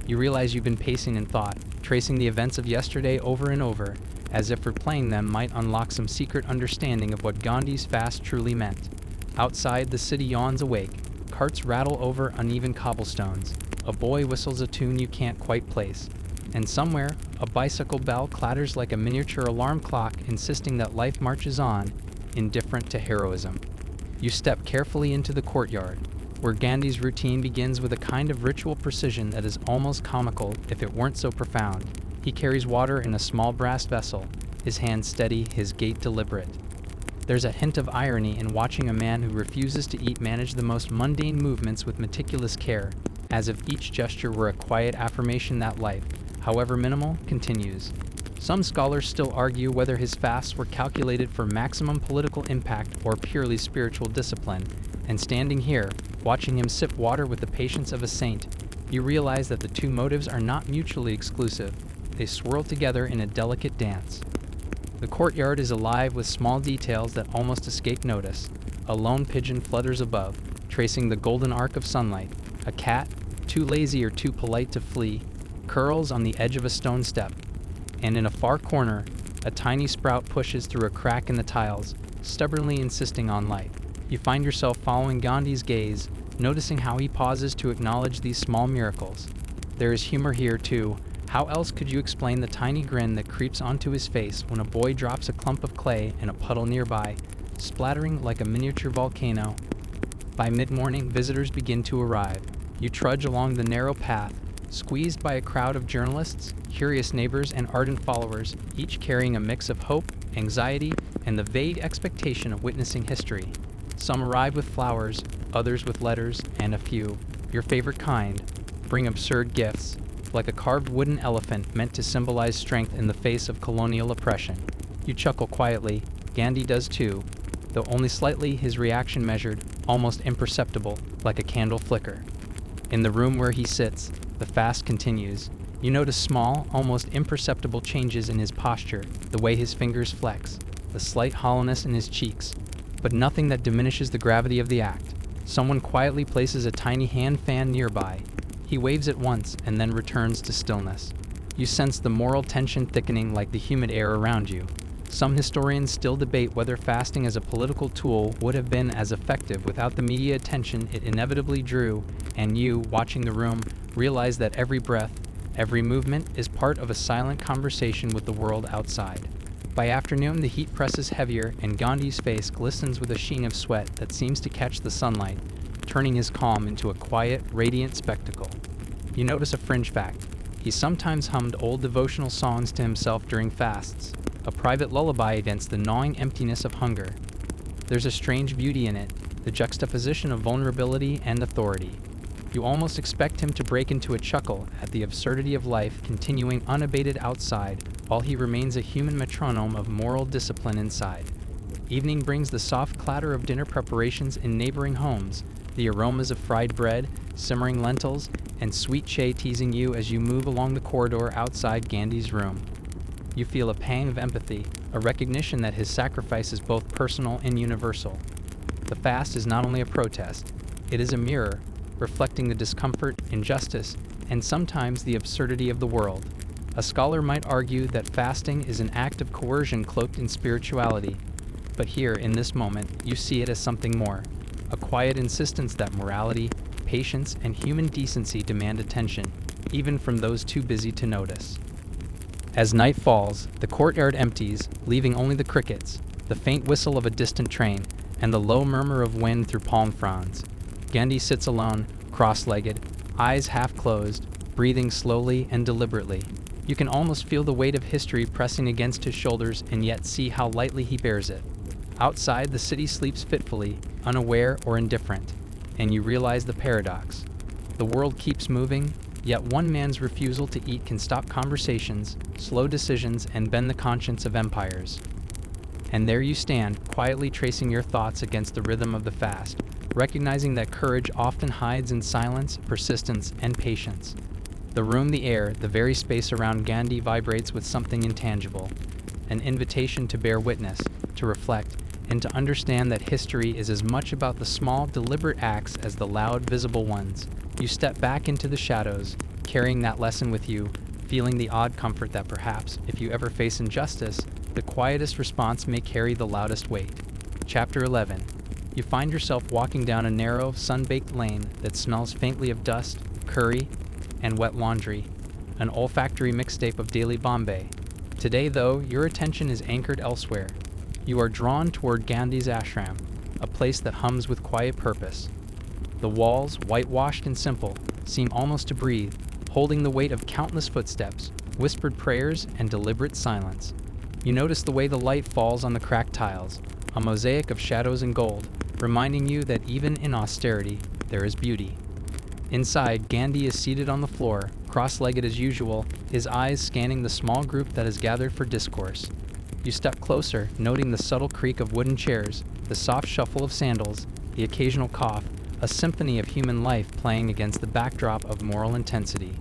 You realize you've been pacing in thought, tracing the events of yesterday over and over, as if replaying them might unlock some secret understanding of what Gandhi's fast truly meant. Outside, the city yawns awake. Carts rattle over uneven cobblestones. A boy whistles a tune you can't quite place. And somewhere, a bicycle bell clatters like a miniature alarm clock insisting that life marches on, indifferent to heroism. You step carefully into the courtyard, where Gandhi's routine begins with a kind of ritual precision that is almost comical if it weren't so profound. He carries water in a small brass vessel, his hand steady, his gait deliberate. There's a hint of irony in watching a man who refuses to eat manage the most mundane movements with meticulous care, as if each gesture were a quiet affirmation that life, however minimal, continues. Some scholars still argue whether his fasts were calculated for maximum political impact or purely spiritual discipline, and standing here, watching him sip water with the patience of a saint, you realize that the two motives are not mutually exclusive. They swirl together in a delicate dance. The courtyard is alive with small details that almost escape notice. A lone pigeon flutters above, tracing the golden arc of sunlight. A cat, too lazy or too polite to flee, curls on the edge of a stone step. And in a far corner, a tiny sprout pushes through a crack in the tiles, stubbornly insisting on life. You find yourself following Gandhi's gaze, noticing how he pauses to acknowledge these small miracles. There is humor here, too. How else could you explain the tiny grin that creeps onto his face when a boy drops a clump of clay in a puddle nearby, splattering like a miniature volcano? By mid-morning, visitors begin to arrive. You trudge along the narrow path, squeezed by a crowd of journalists, curious neighbors, and ardent followers, each carrying a mix of hope, anxiety, and the vague expectation of witnessing history. Some arrive with flowers, others with letters, and a few, your favorite kind, bring absurd gifts, like a carved wooden elephant meant to symbolize strength in the face of colonial oppression. You chuckle quietly. Gandhi does too, though only slightly, his reaction measured, almost imperceptible, like a candle flicker. In the room where he sits, the fast continues. You notice small, almost imperceptible changes in his posture, the way his fingers flex, the slight hollowness in his cheeks, but nothing that diminishes the gravity of the act. Someone quietly places a tiny hand fan nearby, He waves it once and then returns to stillness. You sense the moral tension thickening like the humid air around you. Some historians still debate whether fasting as a political tool would have been as effective without the media attention it inevitably drew, and you, watching the room, realize that every breath, every movement is part of a silent conversation with the world outside. By afternoon, the heat presses heavier, and Gandhi's face glistens with a sheen of sweat that seems to catch the sunlight, turning his calm into a quiet, radiant spectacle. You notice a fringe fact. He sometimes hummed old devotional songs to himself during fasts, a private lullaby against the gnawing emptiness of hunger. There's a strange beauty in it, the juxtaposition of vulnerability and authority. You almost expect him to break into a chuckle at the absurdity of life continuing unabated outside while he remains a human metronome of moral discipline inside. Evening brings the soft clatter of dinner preparations in neighboring homes, the aromas of fried bread, simmering lentils, and sweet chai teasing you as you move along the corridor outside Gandhi's room. You feel a pang of empathy, a recognition that his sacrifice is both personal and universal. The fast is not only a protest, it is a mirror, reflecting the discomfort, injustice, and sometimes the absurdity of the world. A scholar might argue that fasting is an act of coercion cloaked in spirituality, but here, in this moment, you see it as something more, a quiet insistence that morality, patience, and human decency demand attention, even from those too busy to notice. As night falls, the courtyard empties, leaving only the crickets, the faint whistle of a distant train, and the low murmur of wind through palm fronds. Gandhi sits alone, cross-legged, eyes half closed, breathing slowly and deliberately. You can almost feel the weight of history pressing against his shoulders and yet see how lightly he bears it. Outside, the city sleeps fitfully, unaware or indifferent, and you realize the paradox. The world keeps moving, yet one man's refusal to eat can stop conversations, slow decisions, and bend the conscience of empires. And there you stand, quietly tracing your thoughts against the rhythm of the fast, recognizing that courage often hides in silence, persistence, and patience. The room, the air, the very space around Gandhi vibrates with something intangible, an invitation to bear witness, to reflect, and to understand that history is as much about the small, deliberate acts as the loud, visible ones. You step back into the shadows, carrying that lesson with you, feeling the odd comfort that perhaps, if you ever face injustice, the quietest response may carry the loudest weight. Chapter 11. You find yourself walking down a narrow, sun-baked lane that smells faintly of dust, curry, and wet laundry, an olfactory mixtape of daily Bombay. Today, though, your attention is anchored elsewhere. You are drawn toward Gandhi's ashram, a place that hums with quiet purpose. The walls, whitewashed and simple, seem almost to breathe, holding the weight of countless footsteps, whispered prayers, and deliberate silence. You notice the way the light falls on the cracked tiles, a mosaic of shadows and gold, reminding you that even in austerity, there is beauty. Inside, Gandhi is seated on the floor, cross-legged as usual, his eyes scanning the small group that has gathered for discourse. You step closer, noting the subtle creak of wooden chairs, the soft shuffle of sandals, the occasional cough, a symphony of human life playing against the backdrop of moral intensity.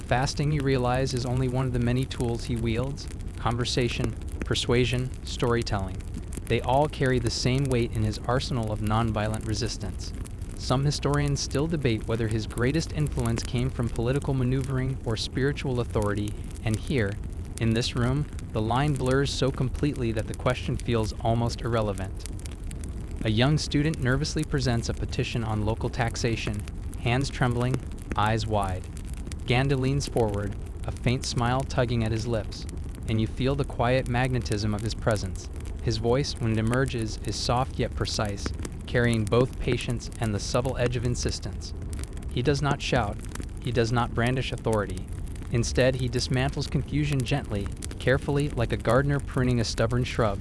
Fasting, you realize, is only one of the many tools he wields: conversation, persuasion, storytelling. They all carry the same weight in his arsenal of nonviolent resistance. Some historians still debate whether his greatest influence came from political maneuvering or spiritual authority, and here, in this room, the line blurs so completely that the question feels almost irrelevant. A young student nervously presents a petition on local taxation, hands trembling, eyes wide. Gandhi leans forward, a faint smile tugging at his lips, and you feel the quiet magnetism of his presence. His voice, when it emerges, is soft yet precise, carrying both patience and the subtle edge of insistence. He does not shout, he does not brandish authority. Instead, he dismantles confusion gently, carefully, like a gardener pruning a stubborn shrub,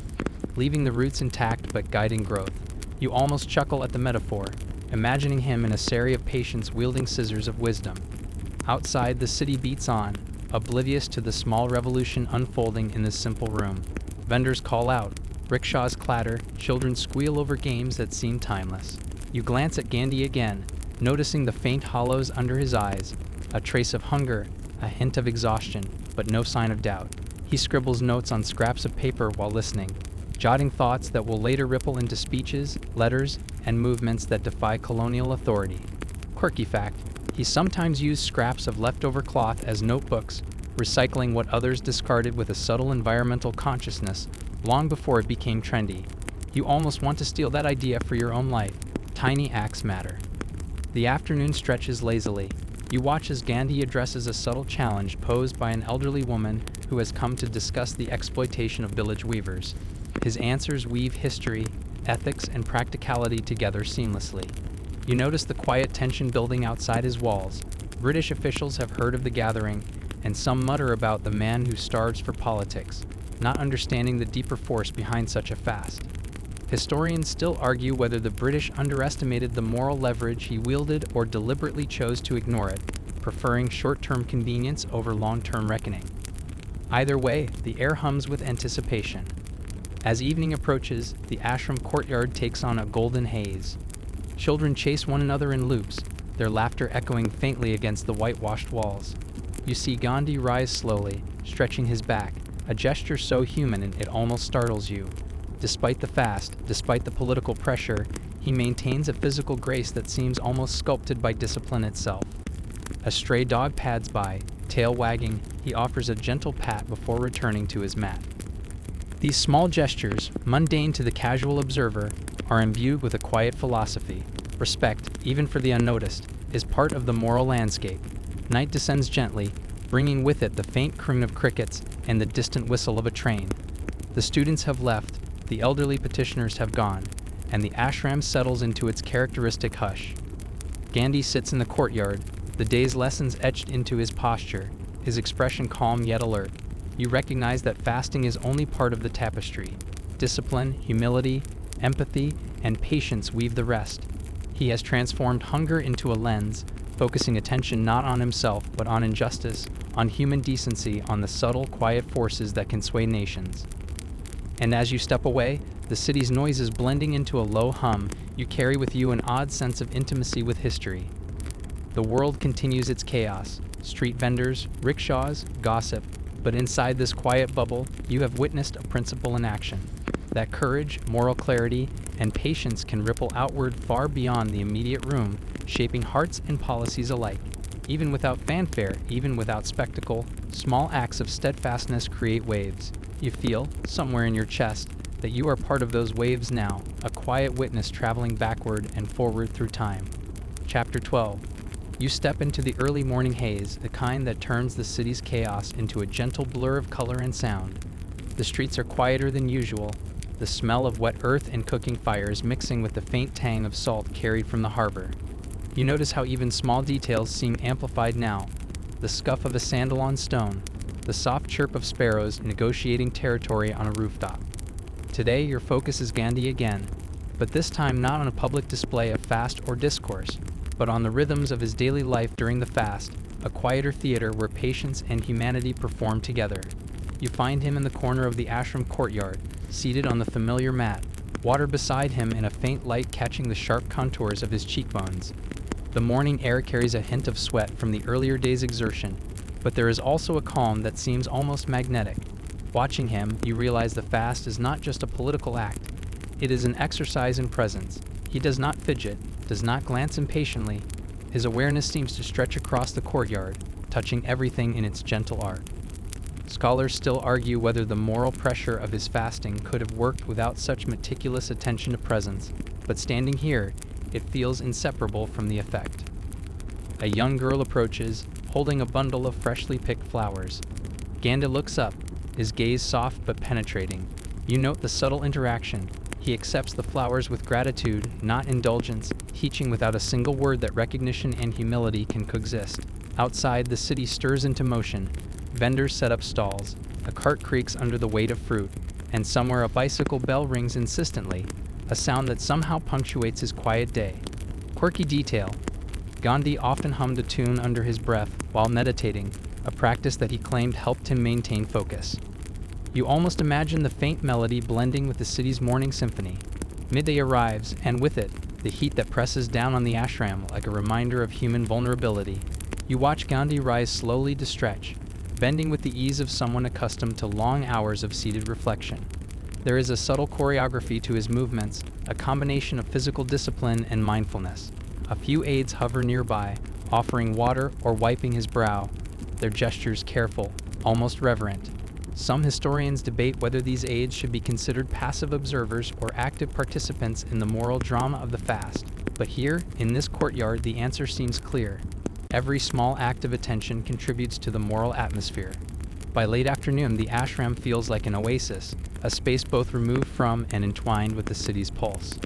leaving the roots intact but guiding growth. You almost chuckle at the metaphor, imagining him in a sari of patience wielding scissors of wisdom. Outside, the city beats on, oblivious to the small revolution unfolding in this simple room. Vendors call out, rickshaws clatter, children squeal over games that seem timeless. You glance at Gandhi again, noticing the faint hollows under his eyes, a trace of hunger, a hint of exhaustion, but no sign of doubt. He scribbles notes on scraps of paper while listening, jotting thoughts that will later ripple into speeches, letters, and movements that defy colonial authority. Quirky fact, He sometimes used scraps of leftover cloth as notebooks, recycling what others discarded with a subtle environmental consciousness long before it became trendy. You almost want to steal that idea for your own life. Tiny acts matter. The afternoon stretches lazily. You watch as Gandhi addresses a subtle challenge posed by an elderly woman who has come to discuss the exploitation of village weavers. His answers weave history, ethics, and practicality together seamlessly. You notice the quiet tension building outside his walls. British officials have heard of the gathering, and some mutter about the man who starves for politics, not understanding the deeper force behind such a fast. Historians still argue whether the British underestimated the moral leverage he wielded or deliberately chose to ignore it, preferring short-term convenience over long-term reckoning. Either way, the air hums with anticipation. As evening approaches, the ashram courtyard takes on a golden haze. Children chase one another in loops, their laughter echoing faintly against the whitewashed walls. You see Gandhi rise slowly, stretching his back, a gesture so human it almost startles you. Despite the fast, despite the political pressure, he maintains a physical grace that seems almost sculpted by discipline itself. A stray dog pads by, tail wagging, he offers a gentle pat before returning to his mat. These small gestures, mundane to the casual observer, are imbued with a quiet philosophy. Respect, even for the unnoticed, is part of the moral landscape. Night descends gently, bringing with it the faint croon of crickets and the distant whistle of a train. The students have left, the elderly petitioners have gone, and the ashram settles into its characteristic hush. Gandhi sits in the courtyard, the day's lessons etched into his posture, his expression calm yet alert. You recognize that fasting is only part of the tapestry. Discipline, humility, empathy, and patience weave the rest. He has transformed hunger into a lens, focusing attention not on himself but on injustice, on human decency, on the subtle, quiet forces that can sway nations. And as you step away, the city's noises blending into a low hum, you carry with you an odd sense of intimacy with history. The world continues its chaos, street vendors, rickshaws, gossip, but inside this quiet bubble, you have witnessed a principle in action. That courage, moral clarity, and patience can ripple outward far beyond the immediate room, shaping hearts and policies alike. Even without fanfare, even without spectacle, small acts of steadfastness create waves. You feel, somewhere in your chest, that you are part of those waves now, a quiet witness traveling backward and forward through time. Chapter 12. You step into the early morning haze, the kind that turns the city's chaos into a gentle blur of color and sound. The streets are quieter than usual, the smell of wet earth and cooking fires mixing with the faint tang of salt carried from the harbor. You notice how even small details seem amplified now. The scuff of a sandal on stone, the soft chirp of sparrows negotiating territory on a rooftop. Today, your focus is Gandhi again, but this time not on a public display of fast or discourse, but on the rhythms of his daily life during the fast, a quieter theater where patience and humanity perform together. You find him in the corner of the ashram courtyard, seated on the familiar mat, water beside him and a faint light catching the sharp contours of his cheekbones. The morning air carries a hint of sweat from the earlier day's exertion, but there is also a calm that seems almost magnetic. Watching him, you realize the fast is not just a political act. It is an exercise in presence. He does not fidget, does not glance impatiently. His awareness seems to stretch across the courtyard, touching everything in its gentle art. Scholars still argue whether the moral pressure of his fasting could have worked without such meticulous attention to presence, but standing here, it feels inseparable from the effect. A young girl approaches, holding a bundle of freshly picked flowers. Gandhi looks up, his gaze soft but penetrating. You note the subtle interaction. He accepts the flowers with gratitude, not indulgence, teaching without a single word that recognition and humility can coexist. Outside, the city stirs into motion. Vendors set up stalls, a cart creaks under the weight of fruit, and somewhere a bicycle bell rings insistently, a sound that somehow punctuates his quiet day. Quirky detail. Gandhi often hummed a tune under his breath while meditating, a practice that he claimed helped him maintain focus. You almost imagine the faint melody blending with the city's morning symphony. Midday arrives, and with it, the heat that presses down on the ashram like a reminder of human vulnerability. You watch Gandhi rise slowly to stretch, bending with the ease of someone accustomed to long hours of seated reflection. There is a subtle choreography to his movements, a combination of physical discipline and mindfulness. A few aides hover nearby, offering water or wiping his brow, their gestures careful, almost reverent. Some historians debate whether these aides should be considered passive observers or active participants in the moral drama of the fast. But here, in this courtyard, the answer seems clear. Every small act of attention contributes to the moral atmosphere. By late afternoon, the ashram feels like an oasis, a space both removed from and entwined with the city's pulse.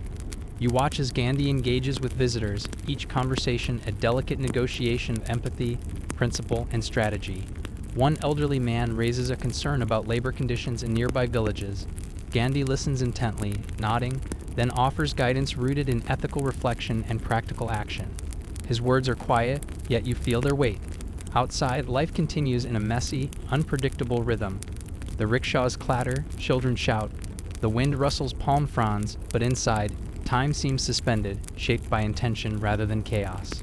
You watch as Gandhi engages with visitors, each conversation a delicate negotiation of empathy, principle, and strategy. One elderly man raises a concern about labor conditions in nearby villages. Gandhi listens intently, nodding, then offers guidance rooted in ethical reflection and practical action. His words are quiet, yet you feel their weight. Outside, life continues in a messy, unpredictable rhythm. The rickshaws clatter, children shout, the wind rustles palm fronds, but inside, time seems suspended, shaped by intention rather than chaos.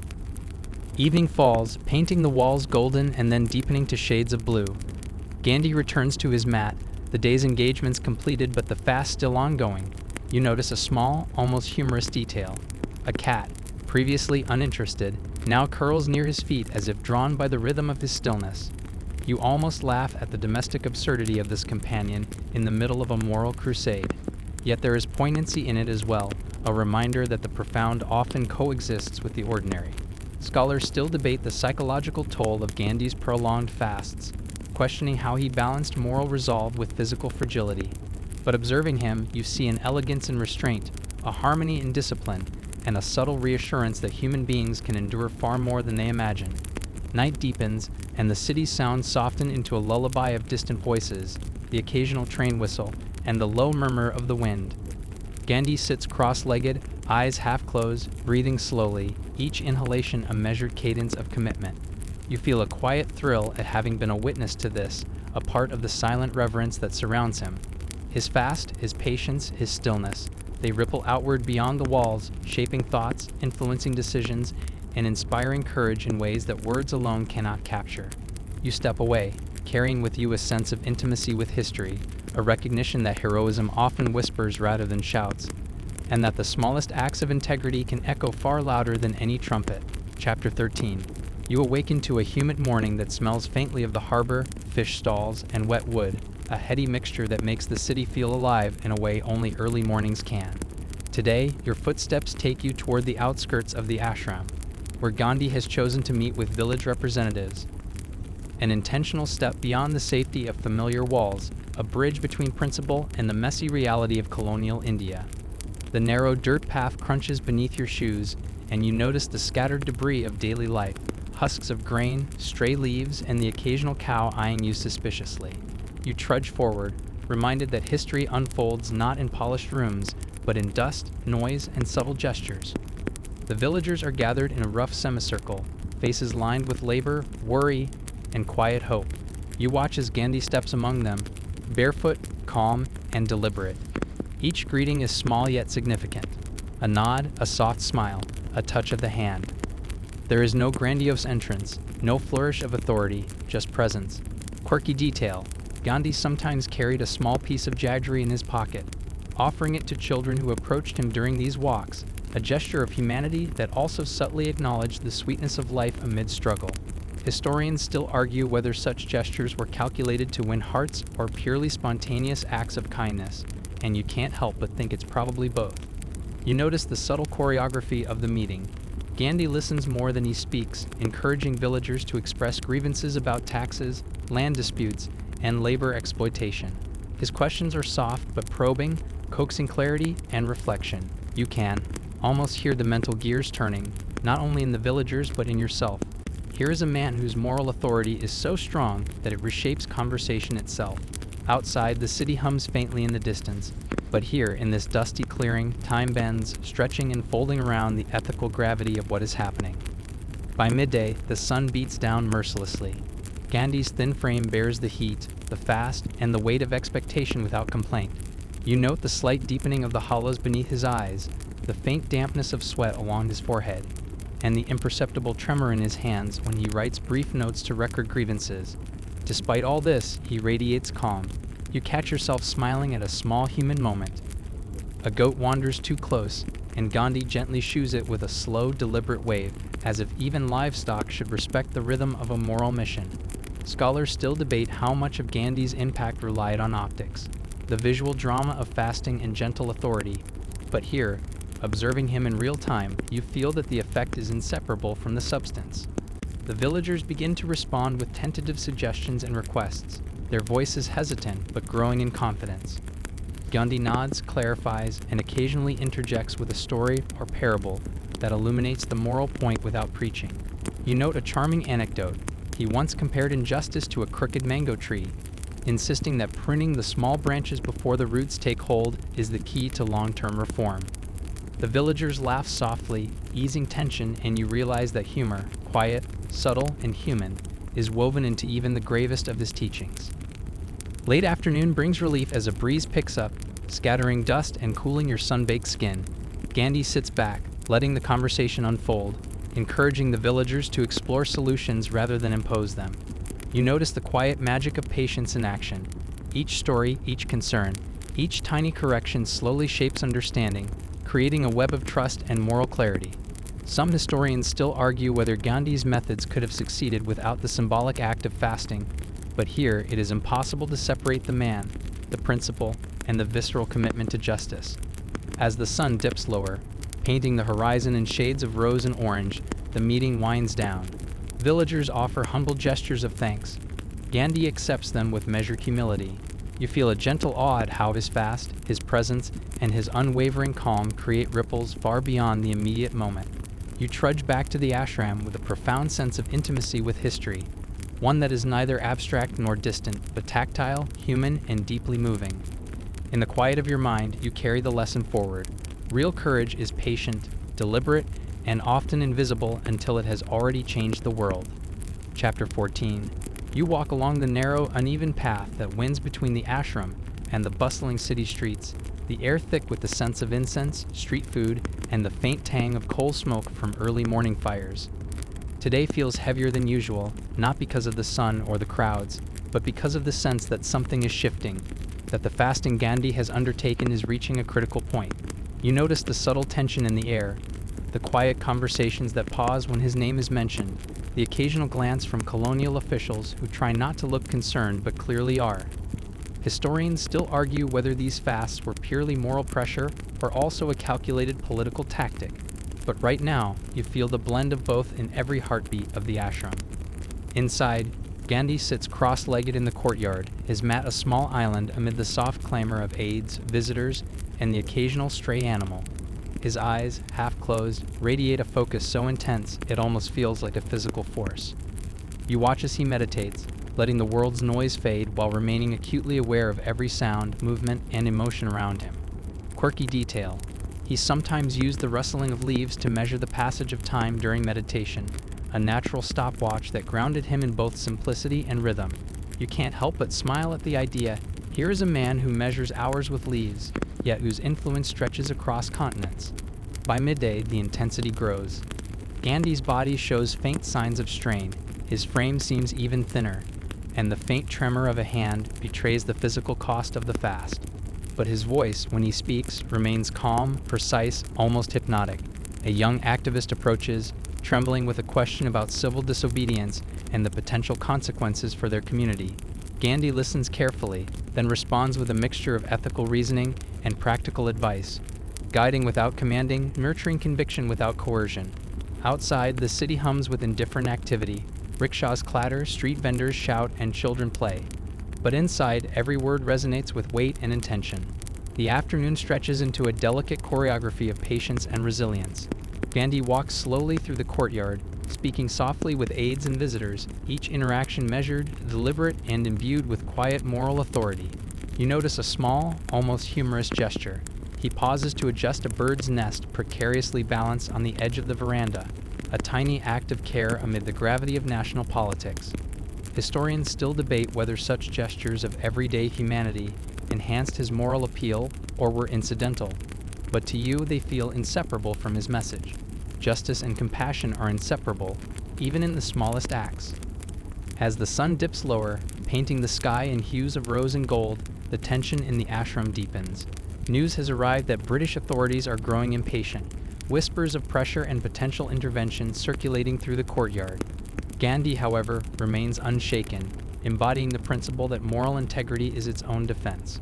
Evening falls, painting the walls golden and then deepening to shades of blue. Gandhi returns to his mat, the day's engagements completed but the fast still ongoing. You notice a small, almost humorous detail. A cat, previously uninterested, now curls near his feet as if drawn by the rhythm of his stillness. You almost laugh at the domestic absurdity of this companion in the middle of a moral crusade. Yet there is poignancy in it as well, a reminder that the profound often coexists with the ordinary. Scholars still debate the psychological toll of Gandhi's prolonged fasts, questioning how he balanced moral resolve with physical fragility. But observing him, you see an elegance in restraint, a harmony in discipline, and a subtle reassurance that human beings can endure far more than they imagine. Night deepens, and the city's sounds soften into a lullaby of distant voices, the occasional train whistle, and the low murmur of the wind. Gandhi sits cross-legged, eyes half-closed, breathing slowly, each inhalation a measured cadence of commitment. You feel a quiet thrill at having been a witness to this, a part of the silent reverence that surrounds him. His fast, his patience, his stillness, they ripple outward beyond the walls, shaping thoughts, influencing decisions, and inspiring courage in ways that words alone cannot capture. You step away, carrying with you a sense of intimacy with history, a recognition that heroism often whispers rather than shouts, and that the smallest acts of integrity can echo far louder than any trumpet. Chapter 13. You awaken to a humid morning that smells faintly of the harbor, fish stalls, and wet wood, a heady mixture that makes the city feel alive in a way only early mornings can. Today, your footsteps take you toward the outskirts of the ashram, where Gandhi has chosen to meet with village representatives. An intentional step beyond the safety of familiar walls, a bridge between principle and the messy reality of colonial India. The narrow dirt path crunches beneath your shoes, and you notice the scattered debris of daily life, husks of grain, stray leaves, and the occasional cow eyeing you suspiciously. You trudge forward, reminded that history unfolds not in polished rooms, but in dust, noise, and subtle gestures. The villagers are gathered in a rough semicircle, faces lined with labor, worry, and quiet hope. You watch as Gandhi steps among them, barefoot, calm, and deliberate. Each greeting is small yet significant. A nod, a soft smile, a touch of the hand. There is no grandiose entrance, no flourish of authority, just presence. Quirky detail. Gandhi sometimes carried a small piece of jaggery in his pocket, offering it to children who approached him during these walks, a gesture of humanity that also subtly acknowledged the sweetness of life amid struggle. Historians still argue whether such gestures were calculated to win hearts or purely spontaneous acts of kindness, and you can't help but think it's probably both. You notice the subtle choreography of the meeting. Gandhi listens more than he speaks, encouraging villagers to express grievances about taxes, land disputes, and labor exploitation. His questions are soft but probing, coaxing clarity and reflection. You can almost hear the mental gears turning, not only in the villagers but in yourself. Here is a man whose moral authority is so strong that it reshapes conversation itself. Outside, the city hums faintly in the distance, but here, in this dusty clearing, time bends, stretching and folding around the ethical gravity of what is happening. By midday, the sun beats down mercilessly. Gandhi's thin frame bears the heat, the fast, and the weight of expectation without complaint. You note the slight deepening of the hollows beneath his eyes, the faint dampness of sweat along his forehead, and the imperceptible tremor in his hands when he writes brief notes to record grievances. Despite all this, he radiates calm. You catch yourself smiling at a small human moment. A goat wanders too close, and Gandhi gently shoos it with a slow, deliberate wave, as if even livestock should respect the rhythm of a moral mission. Scholars still debate how much of Gandhi's impact relied on optics, the visual drama of fasting and gentle authority. But here, observing him in real time, you feel that the effect is inseparable from the substance. The villagers begin to respond with tentative suggestions and requests, their voices hesitant but growing in confidence. Gandhi nods, clarifies, and occasionally interjects with a story or parable that illuminates the moral point without preaching. You note a charming anecdote. He once compared injustice to a crooked mango tree, insisting that pruning the small branches before the roots take hold is the key to long-term reform. The villagers laugh softly, easing tension, and you realize that humor, quiet, subtle, and human, is woven into even the gravest of his teachings. Late afternoon brings relief as a breeze picks up, scattering dust and cooling your sun-baked skin. Gandhi sits back, letting the conversation unfold, encouraging the villagers to explore solutions rather than impose them. You notice the quiet magic of patience in action. Each story, each concern, each tiny correction slowly shapes understanding, creating a web of trust and moral clarity. Some historians still argue whether Gandhi's methods could have succeeded without the symbolic act of fasting, but here it is impossible to separate the man, the principle, and the visceral commitment to justice. As the sun dips lower, painting the horizon in shades of rose and orange, the meeting winds down. Villagers offer humble gestures of thanks. Gandhi accepts them with measured humility. You feel a gentle awe at how his fast, his presence, and his unwavering calm create ripples far beyond the immediate moment. You trudge back to the ashram with a profound sense of intimacy with history, one that is neither abstract nor distant, but tactile, human, and deeply moving. In the quiet of your mind, you carry the lesson forward. Real courage is patient, deliberate, and often invisible until it has already changed the world. Chapter 14. You walk along the narrow, uneven path that winds between the ashram and the bustling city streets, the air thick with the scents of incense, street food, and the faint tang of coal smoke from early morning fires. Today feels heavier than usual, not because of the sun or the crowds, but because of the sense that something is shifting, that the fasting Gandhi has undertaken is reaching a critical point. You notice the subtle tension in the air, the quiet conversations that pause when his name is mentioned, the occasional glance from colonial officials who try not to look concerned but clearly are. Historians still argue whether these fasts were purely moral pressure or also a calculated political tactic, but right now you feel the blend of both in every heartbeat of the ashram. Inside, Gandhi sits cross-legged in the courtyard, his mat a small island amid the soft clamor of aides, visitors, and the occasional stray animal. His eyes, half closed, radiate a focus so intense it almost feels like a physical force. You watch as he meditates, letting the world's noise fade while remaining acutely aware of every sound, movement, and emotion around him. Quirky detail. He sometimes used the rustling of leaves to measure the passage of time during meditation, a natural stopwatch that grounded him in both simplicity and rhythm. You can't help but smile at the idea, here is a man who measures hours with leaves, yet whose influence stretches across continents. By midday, the intensity grows. Gandhi's body shows faint signs of strain, his frame seems even thinner, and the faint tremor of a hand betrays the physical cost of the fast. But his voice, when he speaks, remains calm, precise, almost hypnotic. A young activist approaches, trembling with a question about civil disobedience and the potential consequences for their community. Gandhi listens carefully, then responds with a mixture of ethical reasoning and practical advice, guiding without commanding, nurturing conviction without coercion. Outside, the city hums with indifferent activity. Rickshaws clatter, street vendors shout, and children play. But inside, every word resonates with weight and intention. The afternoon stretches into a delicate choreography of patience and resilience. Gandhi walks slowly through the courtyard, speaking softly with aides and visitors, each interaction measured, deliberate, and imbued with quiet moral authority. You notice a small, almost humorous gesture. He pauses to adjust a bird's nest precariously balanced on the edge of the veranda, a tiny act of care amid the gravity of national politics. Historians still debate whether such gestures of everyday humanity enhanced his moral appeal or were incidental, but to you they feel inseparable from his message. Justice and compassion are inseparable, even in the smallest acts. As the sun dips lower, painting the sky in hues of rose and gold, the tension in the ashram deepens. News has arrived that British authorities are growing impatient, whispers of pressure and potential intervention circulating through the courtyard. Gandhi, however, remains unshaken, embodying the principle that moral integrity is its own defense.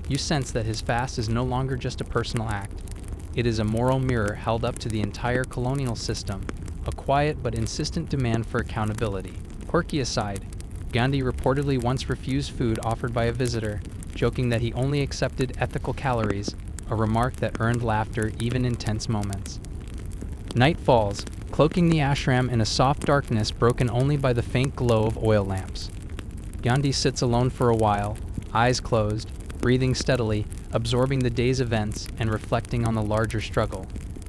You sense that his fast is no longer just a personal act. It is a moral mirror held up to the entire colonial system, a quiet but insistent demand for accountability. Quirky aside, Gandhi reportedly once refused food offered by a visitor, joking that he only accepted ethical calories, a remark that earned laughter even in tense moments. Night falls, cloaking the ashram in a soft darkness broken only by the faint glow of oil lamps. Gandhi sits alone for a while, eyes closed, breathing steadily, absorbing the day's events and reflecting on the larger struggle.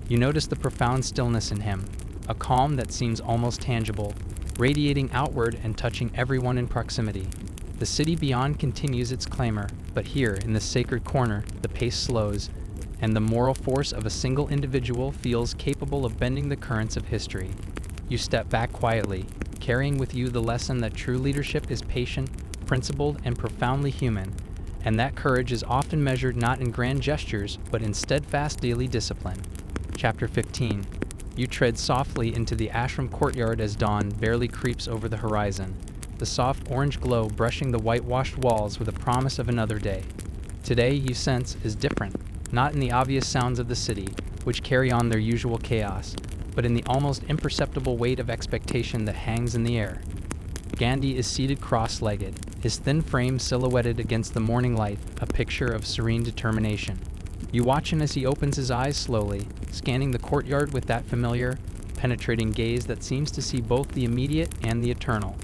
You notice the profound stillness in him, a calm that seems almost tangible, radiating outward and touching everyone in proximity. The city beyond continues its clamor, but here, in this sacred corner, the pace slows, and the moral force of a single individual feels capable of bending the currents of history. You step back quietly, carrying with you the lesson that true leadership is patient, principled, and profoundly human, and that courage is often measured not in grand gestures, but in steadfast daily discipline. Chapter 15. You tread softly into the ashram courtyard as dawn barely creeps over the horizon, the soft orange glow brushing the whitewashed walls with a promise of another day. Today, you sense, is different, not in the obvious sounds of the city, which carry on their usual chaos, but in the almost imperceptible weight of expectation that hangs in the air. Gandhi is seated cross-legged, his thin frame silhouetted against the morning light, a picture of serene determination. You watch him as he opens his eyes slowly, scanning the courtyard with that familiar, penetrating gaze that seems to see both the immediate and the eternal.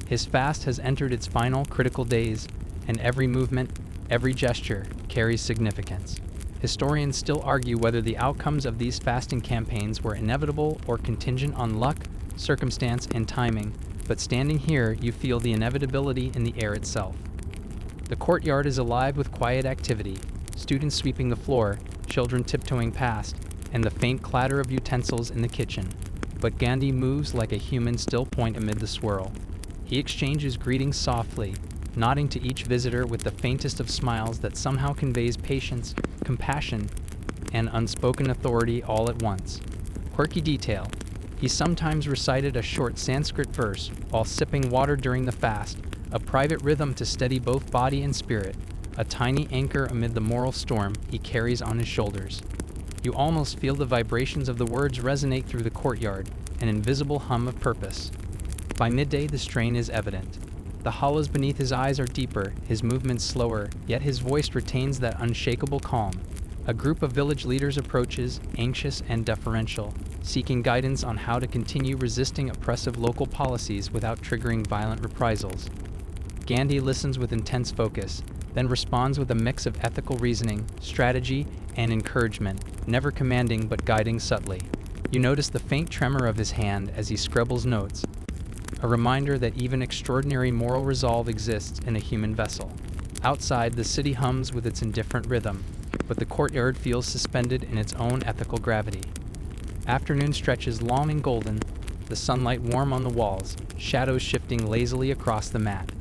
His fast has entered its final critical days, and every movement, every gesture, carries significance. Historians still argue whether the outcomes of these fasting campaigns were inevitable or contingent on luck, circumstance, and timing, but standing here, you feel the inevitability in the air itself. The courtyard is alive with quiet activity, students sweeping the floor, children tiptoeing past, and the faint clatter of utensils in the kitchen. But Gandhi moves like a human still point amid the swirl. He exchanges greetings softly, nodding to each visitor with the faintest of smiles that somehow conveys patience, compassion, and unspoken authority all at once. Quirky detail: he sometimes recited a short Sanskrit verse while sipping water during the fast, a private rhythm to steady both body and spirit, a tiny anchor amid the moral storm he carries on his shoulders. You almost feel the vibrations of the words resonate through the courtyard, an invisible hum of purpose. By midday, the strain is evident. The hollows beneath his eyes are deeper, his movements slower, yet his voice retains that unshakable calm. A group of village leaders approaches, anxious and deferential, seeking guidance on how to continue resisting oppressive local policies without triggering violent reprisals. Gandhi listens with intense focus, then responds with a mix of ethical reasoning, strategy, and encouragement, never commanding but guiding subtly. You notice the faint tremor of his hand as he scribbles notes, a reminder that even extraordinary moral resolve exists in a human vessel. Outside, the city hums with its indifferent rhythm, but the courtyard feels suspended in its own ethical gravity. Afternoon stretches long and golden, the sunlight warm on the walls, shadows shifting lazily across the mat.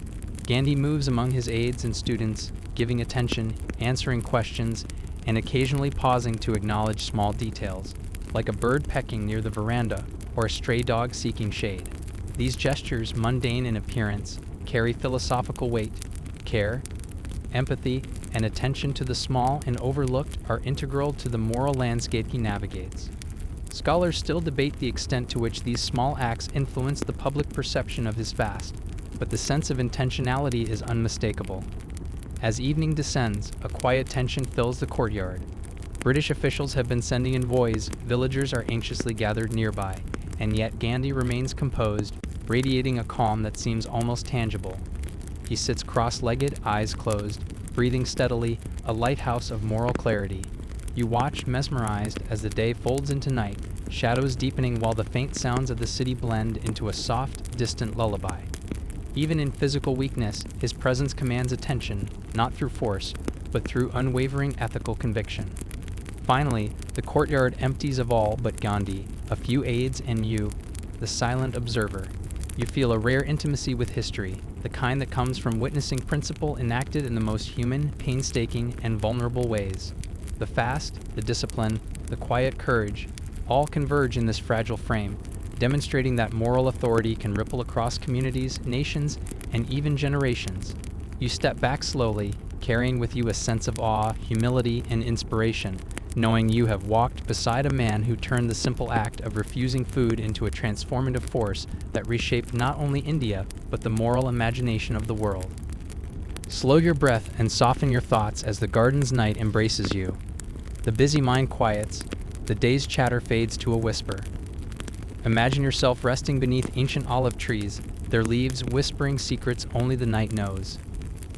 Gandhi moves among his aides and students, giving attention, answering questions, and occasionally pausing to acknowledge small details, like a bird pecking near the veranda or a stray dog seeking shade. These gestures, mundane in appearance, carry philosophical weight. Care, empathy, and attention to the small and overlooked are integral to the moral landscape he navigates. Scholars still debate the extent to which these small acts influence the public perception of his fast, but the sense of intentionality is unmistakable. As evening descends, a quiet tension fills the courtyard. British officials have been sending envoys, villagers are anxiously gathered nearby, and yet Gandhi remains composed, radiating a calm that seems almost tangible. He sits cross-legged, eyes closed, breathing steadily, a lighthouse of moral clarity. You watch, mesmerized, as the day folds into night, shadows deepening while the faint sounds of the city blend into a soft, distant lullaby. Even in physical weakness, his presence commands attention, not through force, but through unwavering ethical conviction. Finally, the courtyard empties of all but Gandhi, a few aides, and you, the silent observer. You feel a rare intimacy with history, the kind that comes from witnessing principle enacted in the most human, painstaking, and vulnerable ways. The fast, the discipline, the quiet courage, all converge in this fragile frame, demonstrating that moral authority can ripple across communities, nations, and even generations. You step back slowly, carrying with you a sense of awe, humility, and inspiration, knowing you have walked beside a man who turned the simple act of refusing food into a transformative force that reshaped not only India, but the moral imagination of the world. Slow your breath and soften your thoughts as the garden's night embraces you. The busy mind quiets, the day's chatter fades to a whisper. Imagine yourself resting beneath ancient olive trees, their leaves whispering secrets only the night knows.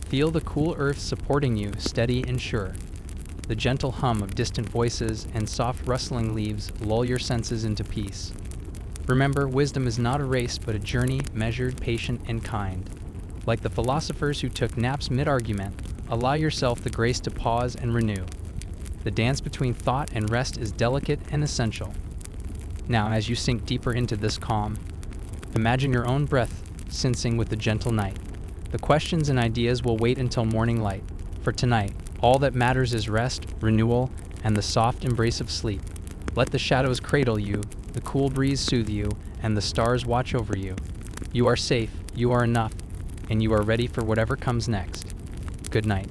Feel the cool earth supporting you, steady and sure. The gentle hum of distant voices and soft rustling leaves lull your senses into peace. Remember, wisdom is not a race but a journey, measured, patient, and kind. Like the philosophers who took naps mid-argument, allow yourself the grace to pause and renew. The dance between thought and rest is delicate and essential. Now, as you sink deeper into this calm, imagine your own breath sensing with the gentle night. The questions and ideas will wait until morning light. For tonight, all that matters is rest, renewal, and the soft embrace of sleep. Let the shadows cradle you, the cool breeze soothe you, and the stars watch over you. You are safe, you are enough, and you are ready for whatever comes next. Good night.